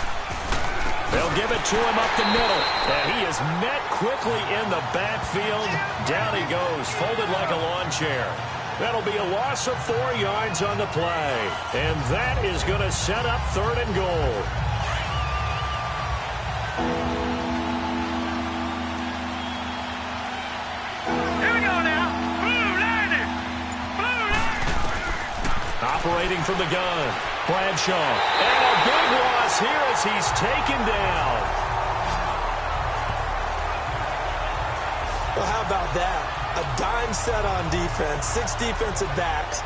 They'll give it to him up the middle. And he is met quickly in the backfield. Down he goes, folded like a lawn chair. That'll be a loss of 4 yards on the play. And that is going to set up 3rd and goal. Here we go now. Blue landed. Blue landed. Operating from the gun, Bradshaw. And a big loss here as he's taken down. Well, how about that? A dime set on defense, 6 defensive backs.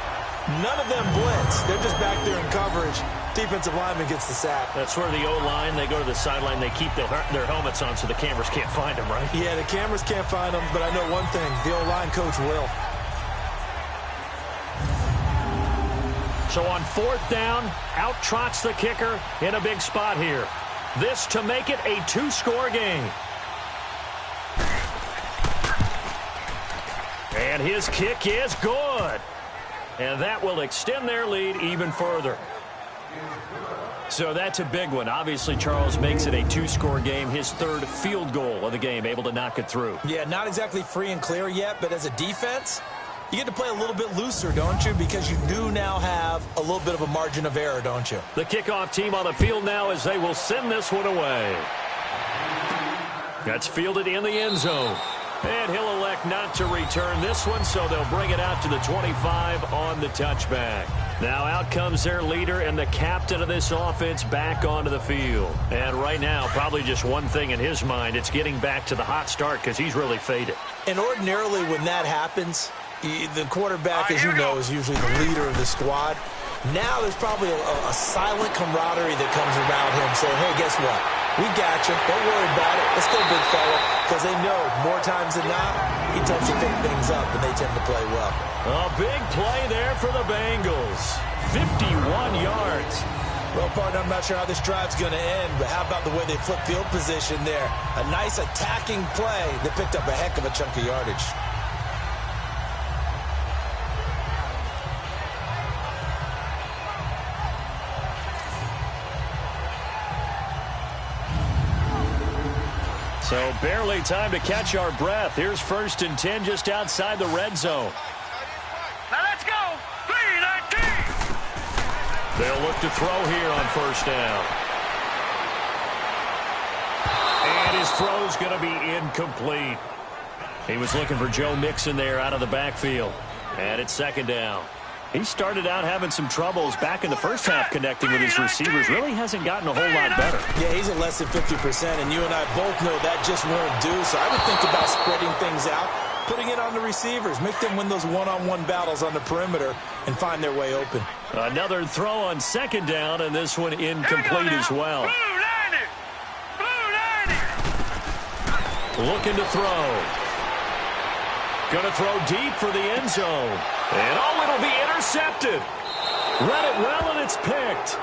None of them blitz. They're just back there in coverage. Defensive lineman gets the sack. That's where the O-line, they go to the sideline, they keep their helmets on so the cameras can't find them, right? Yeah, the cameras can't find them, but I know one thing. The O-line coach will. So on 4th down, out trots the kicker in a big spot here. This to make it a 2-score game. And his kick is good. And that will extend their lead even further. So that's a big one. Obviously, Charles makes it a 2-score game. His 3rd field goal of the game, able to knock it through. Yeah, not exactly free and clear yet, but as a defense, you get to play a little bit looser, don't you? Because you do now have a little bit of a margin of error, don't you? The kickoff team on the field now as they will send this one away. That's fielded in the end zone. And he'll elect not to return this one, so they'll bring it out to the 25 on the touchback. Now out comes their leader and the captain of this offense back onto the field. And right now, probably just one thing in his mind. It's getting back to the hot start because he's really faded. And ordinarily when that happens, the quarterback, as you know, is usually the leader of the squad. Now there's probably a silent camaraderie that comes around him saying, hey, guess what? We got you. Don't worry about it. Let's go, big fella. Because they know more times than not, he tends to pick things up, and they tend to play well. A big play there for the Bengals. 51 yards. Well, partner, I'm not sure how this drive's going to end, but how about the way they flip field position there? A nice attacking play that picked up a heck of a chunk of yardage. So barely time to catch our breath. Here's 1st and 10 just outside the red zone. Now let's go. 3-19. They'll look to throw here on 1st down. And his throw's going to be incomplete. He was looking for Joe Mixon there out of the backfield. And it's 2nd down. He started out having some troubles back in the first half connecting with his receivers. Really hasn't gotten a whole lot better. Yeah, he's at less than 50%, and you and I both know that just won't do. So I would think about spreading things out, putting it on the receivers, make them win those one-on-one battles on the perimeter and find their way open. Another throw on 2nd down, and this one incomplete as well. Looking to throw. Going to throw deep for the end zone. And oh, it'll be intercepted. Read it well, and it's picked.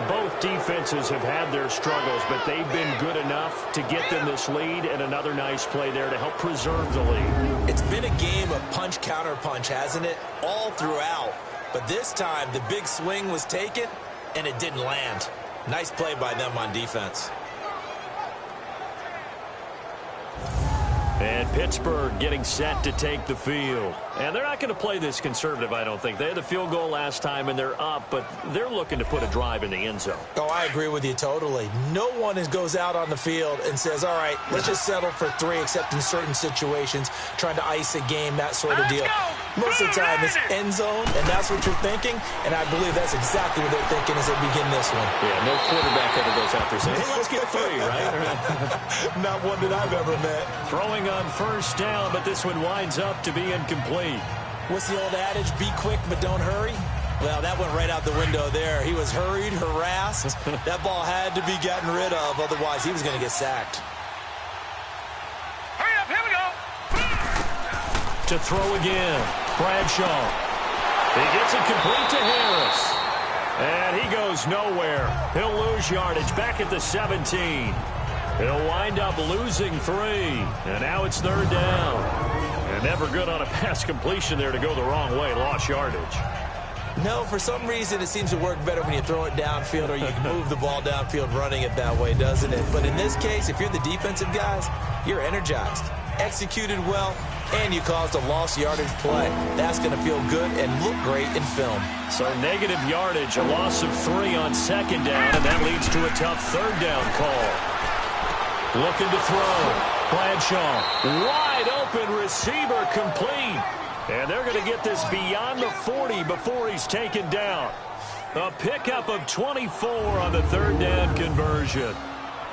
Both defenses have had their struggles, but they've been good enough to get them this lead, and another nice play there to help preserve the lead. It's been a game of punch-counter-punch, hasn't it? All throughout. But this time, the big swing was taken, and it didn't land. Nice play by them on defense. And Pittsburgh getting set to take the field. And they're not going to play this conservative, I don't think. They had the field goal last time, and they're up, but they're looking to put a drive in the end zone. Oh, I agree with you totally. No one goes out on the field and says, all right, let's just settle for 3, except in certain situations, trying to ice a game, that sort of deal. Most of the time, it's end zone, and that's what you're thinking, and I believe that's exactly what they're thinking as they begin this one. Yeah, no quarterback ever goes out there saying, hey, let's get 3, right? Not one that I've ever met. Throwing on 1st down, but this one winds up to be incomplete. What's the old adage? Be quick, but don't hurry? Well, that went right out the window there. He was hurried, harassed. That ball had to be gotten rid of, otherwise he was going to get sacked. Hurry up, here we go. To throw again, Bradshaw. He gets it complete to Harris. And he goes nowhere. He'll lose yardage back at the 17. He'll wind up losing 3. And now it's 3rd down. And never good on a pass completion there to go the wrong way. Lost yardage. No, for some reason it seems to work better when you throw it downfield or you can move the ball downfield running it that way, doesn't it? But in this case, if you're the defensive guys, you're energized, executed well, and you caused a lost yardage play. That's going to feel good and look great in film. So negative yardage, a loss of 3 on 2nd down, and that leads to a tough 3rd down call. Looking to throw. Bradshaw, wide open receiver, complete. And they're going to get this beyond the 40 before he's taken down. A pickup of 24 on the 3rd down conversion.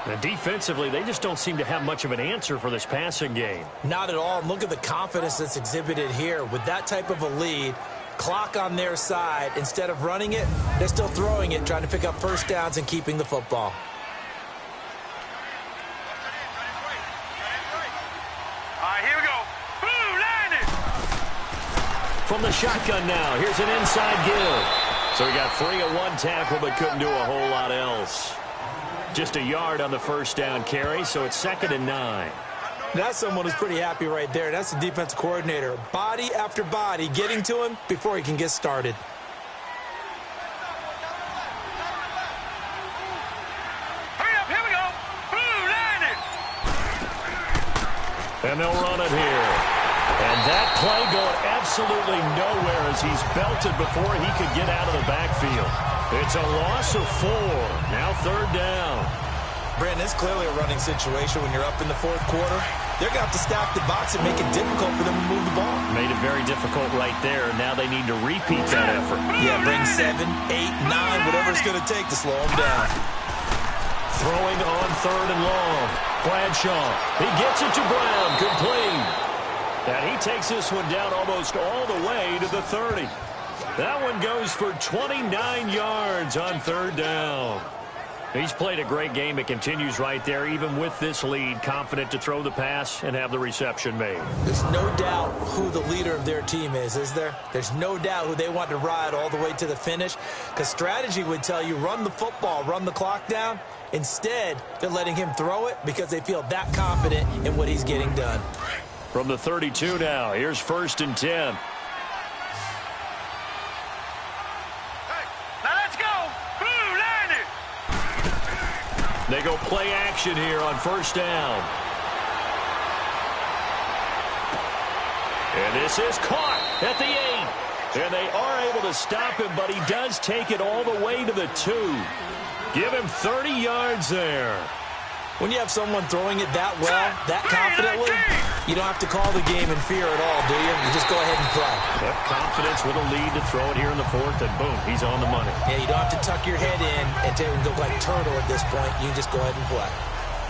And defensively, they just don't seem to have much of an answer for this passing game. Not at all. And look at the confidence that's exhibited here. With that type of a lead, clock on their side, instead of running it, they're still throwing it, trying to pick up 1st downs and keeping the football. From the shotgun now, here's an inside give. So he got free of 1 tackle, but couldn't do a whole lot else. Just a yard on the 1st down carry, so it's 2nd and 9. That's someone who's pretty happy right there. That's the defensive coordinator. Body after body getting to him before he can get started. Hurry up, here we go. Blue, line it. And they'll run it here. And that play going absolutely nowhere as he's belted before he could get out of the backfield. It's a loss of 4. Now 3rd down. Brandon, it's clearly a running situation when you're up in the 4th quarter. they're going to have to stack the box and make it difficult for them to move the ball. Made it very difficult right there. Now they need to repeat that effort. Yeah, bring 7, 8, 9, whatever it's going to take to slow them down. Throwing on 3rd and long. Bradshaw. He gets it to Brown. Complete. And he takes this one down almost all the way to the 30. That one goes for 29 yards on 3rd down. He's played a great game. It continues right there, even with this lead, confident to throw the pass and have the reception made. There's no doubt who the leader of their team is there? There's no doubt who they want to ride all the way to the finish, because strategy would tell you run the football, run the clock down. Instead, they're letting him throw it because they feel that confident in what he's getting done. From the 32 now, here's 1st and 10. They go play action here on 1st down. And this is caught at the 8. And they are able to stop him, but he does take it all the way to the 2. Give him 30 yards there. When you have someone throwing it that well, that confidently, you don't have to call the game in fear at all, do you? You just go ahead and play. But confidence with a lead to throw it here in the 4th, and boom, he's on the money. Yeah, you don't have to tuck your head in and look like turtle at this point. You can just go ahead and play.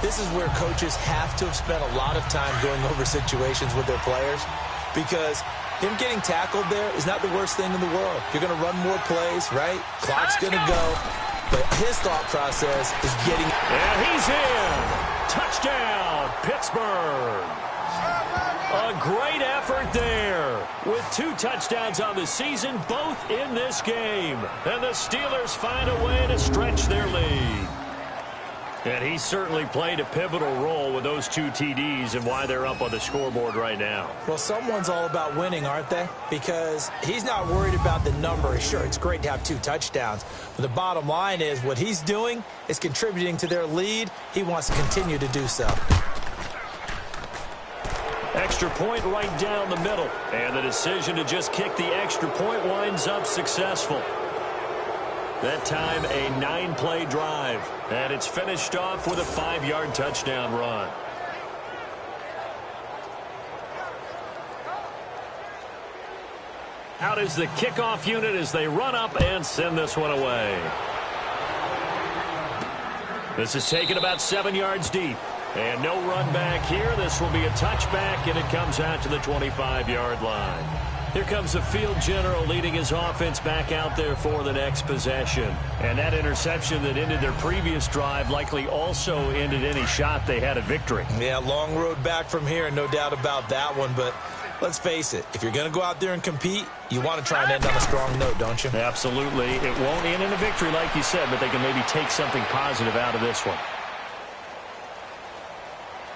This is where coaches have to have spent a lot of time going over situations with their players, because him getting tackled there is not the worst thing in the world. You're going to run more plays, right? Clock's going to go. But his thought process is getting... And he's in. Touchdown, Pittsburgh. A great effort there. With 2 touchdowns on the season, both in this game. And the Steelers find a way to stretch their lead. And he certainly played a pivotal role with those 2 TDs and why they're up on the scoreboard right now. Well, someone's all about winning, aren't they? Because he's not worried about the number. Sure, it's great to have 2 touchdowns. But the bottom line is what he's doing is contributing to their lead. He wants to continue to do so. Extra point right down the middle. And the decision to just kick the extra point winds up successful. That time, a 9-play drive. And it's finished off with a 5-yard touchdown run. Out is the kickoff unit as they run up and send this one away. This is taken about 7 yards deep. And no run back here. This will be a touchback, and it comes out to the 25-yard line. Here comes the field general leading his offense back out there for the next possession. And that interception that ended their previous drive likely also ended any shot they had at victory. Yeah, long road back from here, no doubt about that one. But let's face it, if you're going to go out there and compete, you want to try and end on a strong note, don't you? Absolutely. It won't end in a victory like you said, but they can maybe take something positive out of this one.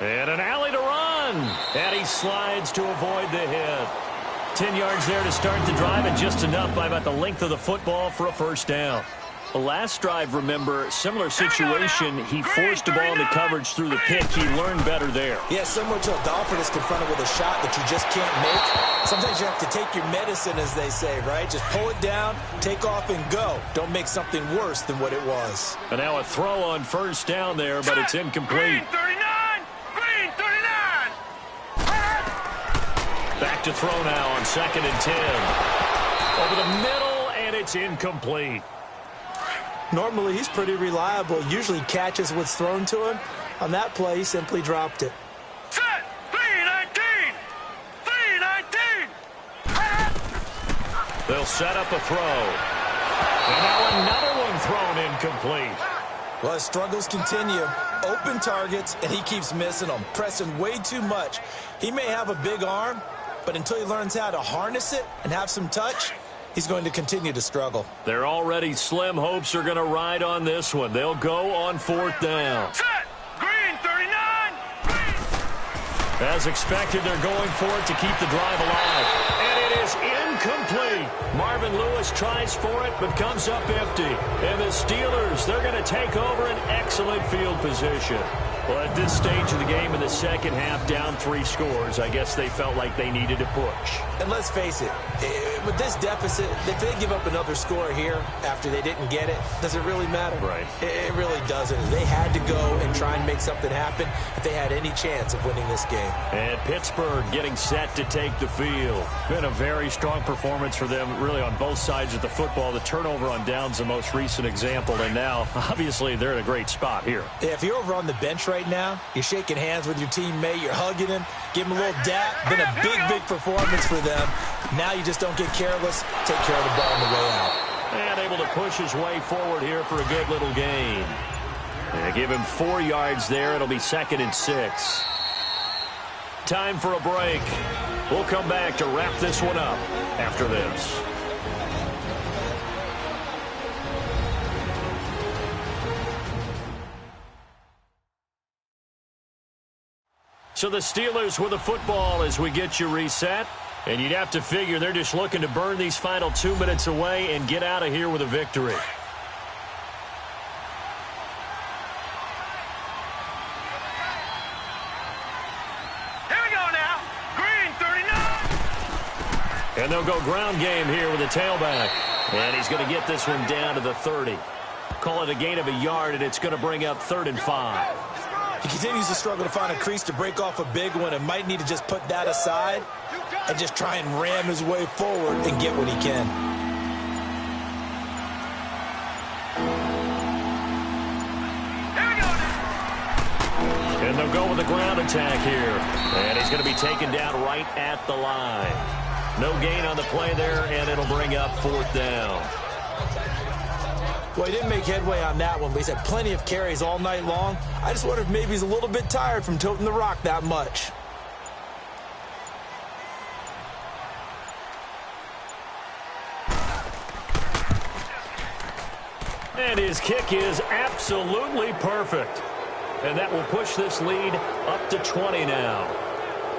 And an alley to run. And he slides to avoid the hit. 10 yards there to start the drive, and just enough by about the length of the football for a 1st down. The last drive, remember, similar situation. He forced the ball into coverage through the pick. He learned better there. Yeah, similar to a Dolphin is confronted with a shot that you just can't make. Sometimes you have to take your medicine, as they say, right? Just pull it down, take off, and go. Don't make something worse than what it was. And now a throw on 1st down there, but it's incomplete. Green 39! Green 39! Back to throw now on 2nd and 10. Over the middle, and it's incomplete. Normally, he's pretty reliable. Usually catches what's thrown to him. On that play, he simply dropped it. Set! 319! 319! They'll set up a throw. And now another one thrown incomplete. Well, his struggles continue. Open targets, and he keeps missing them. Pressing way too much. He may have a big arm, but until he learns how to harness it and have some touch, he's going to continue to struggle. Their already slim hopes are going to ride on this one. They'll go on 4th down. Set! Green 39! Green! As expected, they're going for it to keep the drive alive. And it is incomplete. Marvin Lewis tries for it, but comes up empty. And the Steelers, they're going to take over an excellent field position. Well, at this stage of the game in the second half, down 3 scores, I guess they felt like they needed to push. And let's face it, with this deficit, if they give up another score here after they didn't get it, does it really matter? Right. It really doesn't. They had to go and try and make something happen if they had any chance of winning this game. And Pittsburgh getting set to take the field. Been a very strong performance for them, really, on both sides of the football. The turnover on downs, the most recent example, and now, obviously, they're in a great spot here. If you're over on the bench right now, you're shaking hands with your teammate, you're hugging him, give him a little dap. Been a big performance for them. Now you just don't get careless. Take care of the ball on the way out. And able to push his way forward here for a good little gain. They give him 4 yards there. It'll be 2nd and 6. Time for a break. We'll come back to wrap this one up after this. So the Steelers with the football as we get you reset. And you'd have to figure they're just looking to burn these final 2 minutes away and get out of here with a victory. Here we go now. Green 39. And they'll go ground game here with a tailback. And he's going to get this one down to the 30. Call it a gain of a yard, and it's going to bring up 3rd and 5. He continues to struggle to find a crease to break off a big one and might need to just put that aside and just try and ram his way forward and get what he can. Here we go now. And they'll go with the ground attack here. And he's going to be taken down right at the line. No gain on the play there, and it'll bring up 4th down. Well, he didn't make headway on that one, but he's had plenty of carries all night long. I just wonder if maybe he's a little bit tired from toting the rock that much. And his kick is absolutely perfect. And that will push this lead up to 20 now.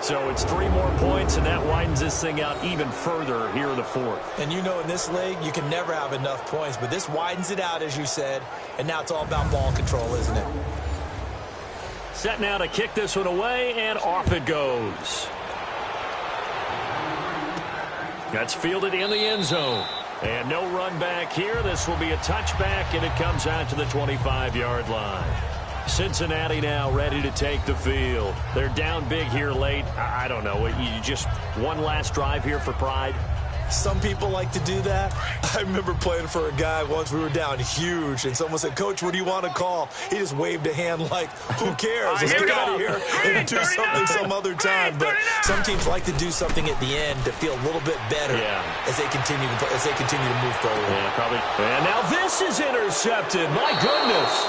So it's 3 more points, and that widens this thing out even further here in the 4th. And you know in this league, you can never have enough points, but this widens it out, as you said, and now it's all about ball control, isn't it? Set now to kick this one away, and off it goes. That's fielded in the end zone. And no run back here. This will be a touchback, and it comes out to the 25-yard line. Cincinnati now ready to take the field. They're down big here late. I don't know. You just one last drive here for pride? Some people like to do that. I remember playing for a guy once. We were down huge, and someone said, "Coach, what do you want to call?" He just waved a hand like, who cares? Let's get out of here and do something some other time. But some teams like to do something at the end to feel a little bit better as they continue to move forward. Yeah, probably. And now this is intercepted. My goodness.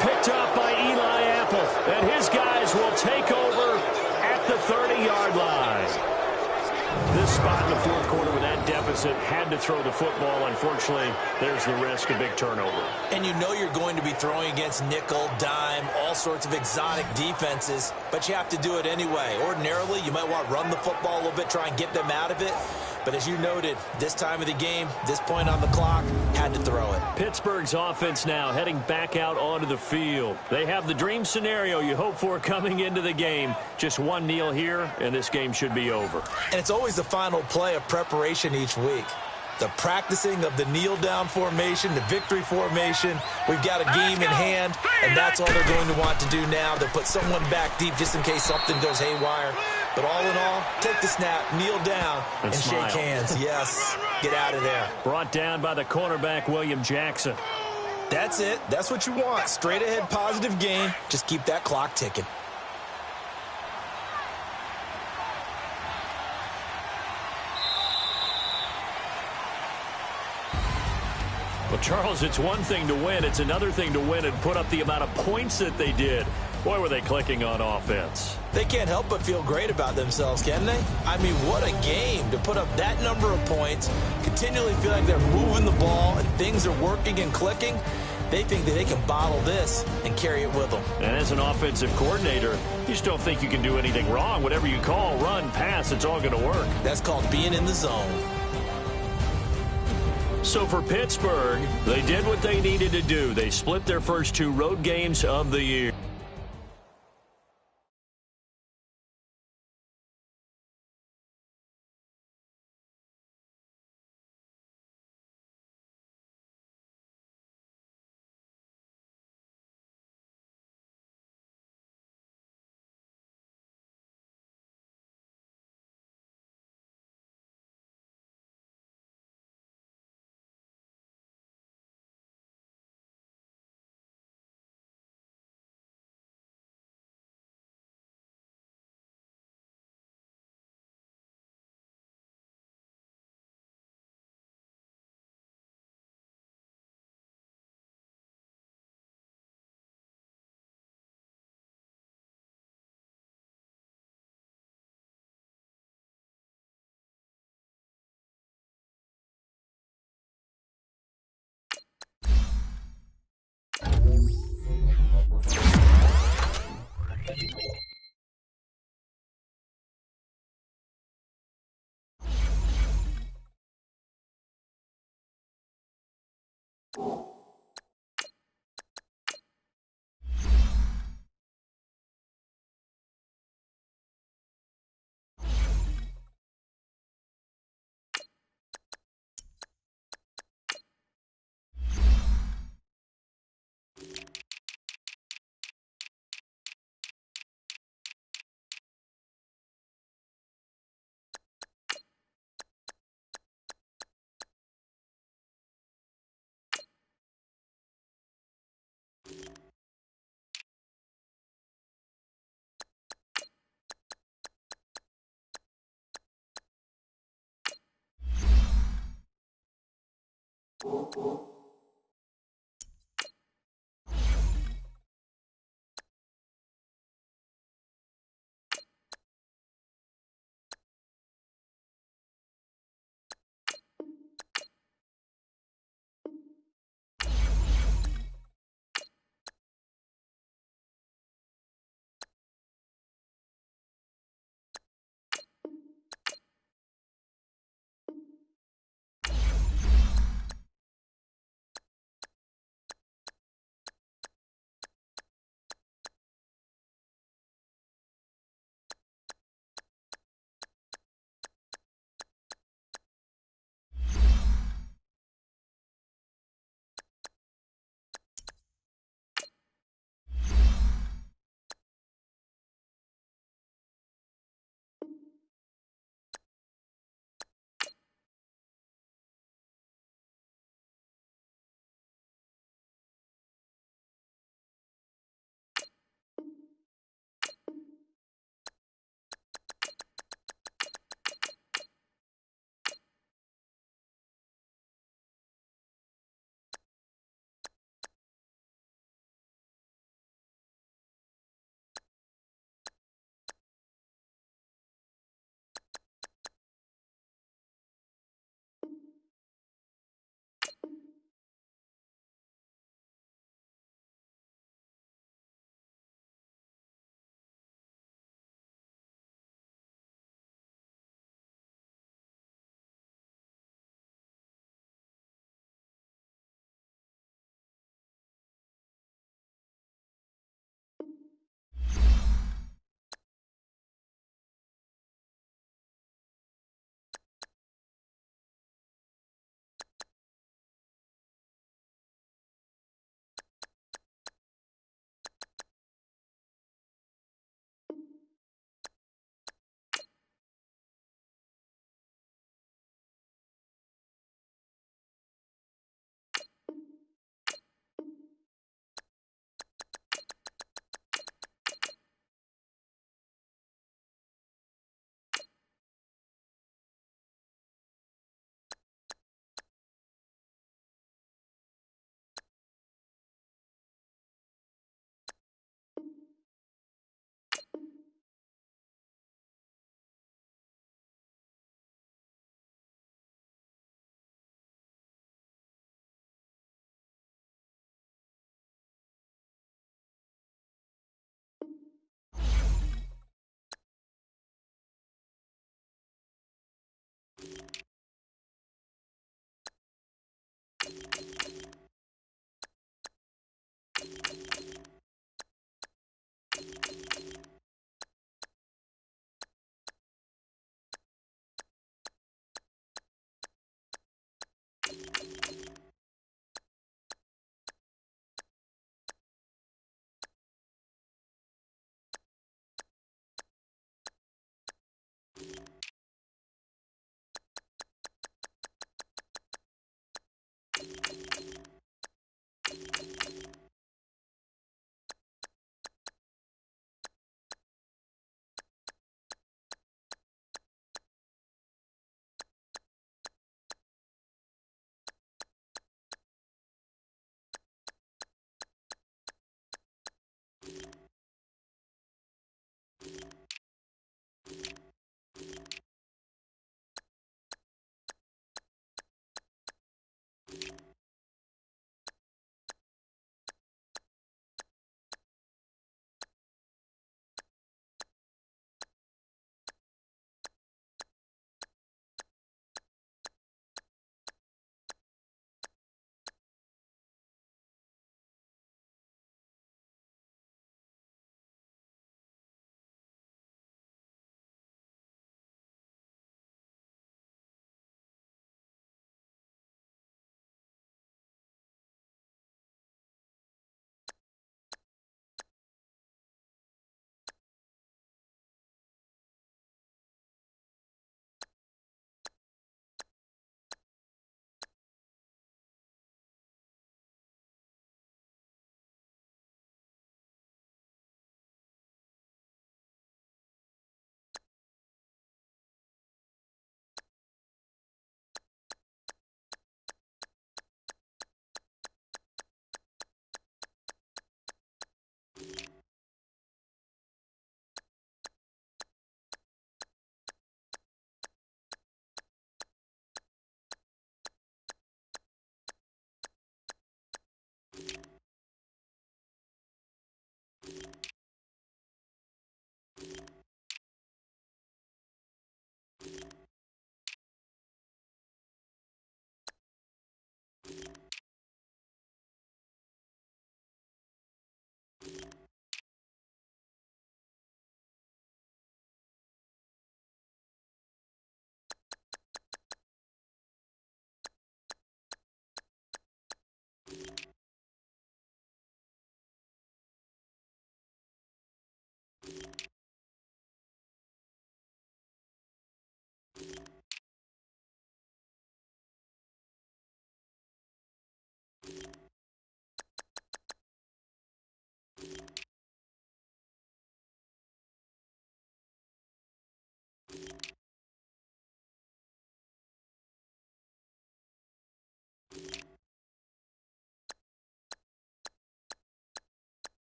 Picked up by Eli Apple. And his guys will take over at the 30-yard line. This spot in the 4th quarter with that deficit had to throw the football. Unfortunately, there's the risk of big turnover. And you know you're going to be throwing against nickel, dime, all sorts of exotic defenses, but you have to do it anyway. Ordinarily, you might want to run the football a little bit, try and get them out of it. But as you noted, this time of the game, this point on the clock, had to throw it. Pittsburgh's offense now heading back out onto the field. They have the dream scenario you hope for coming into the game. Just one kneel here, and this game should be over. And it's always the final play of preparation each week. The practicing of the kneel-down formation, the victory formation. We've got a game in hand, and that's all they're going to want to do now. They'll put someone back deep just in case something goes haywire. But all in all, take the snap, kneel down, and shake hands. Yes, get out of there. Brought down by the cornerback, William Jackson. That's it. That's what you want. Straight ahead, positive game. Just keep that clock ticking. Well, Charles, it's one thing to win. It's another thing to win and put up the amount of points that they did. Boy, were they clicking on offense. They can't help but feel great about themselves, can they? I mean, what a game to put up that number of points, continually feel like they're moving the ball and things are working and clicking. They think that they can bottle this and carry it with them. And as an offensive coordinator, you just don't think you can do anything wrong. Whatever you call, run, pass, it's all going to work. That's called being in the zone. So for Pittsburgh, they did what they needed to do. They split their first 2 road games of the year.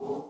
you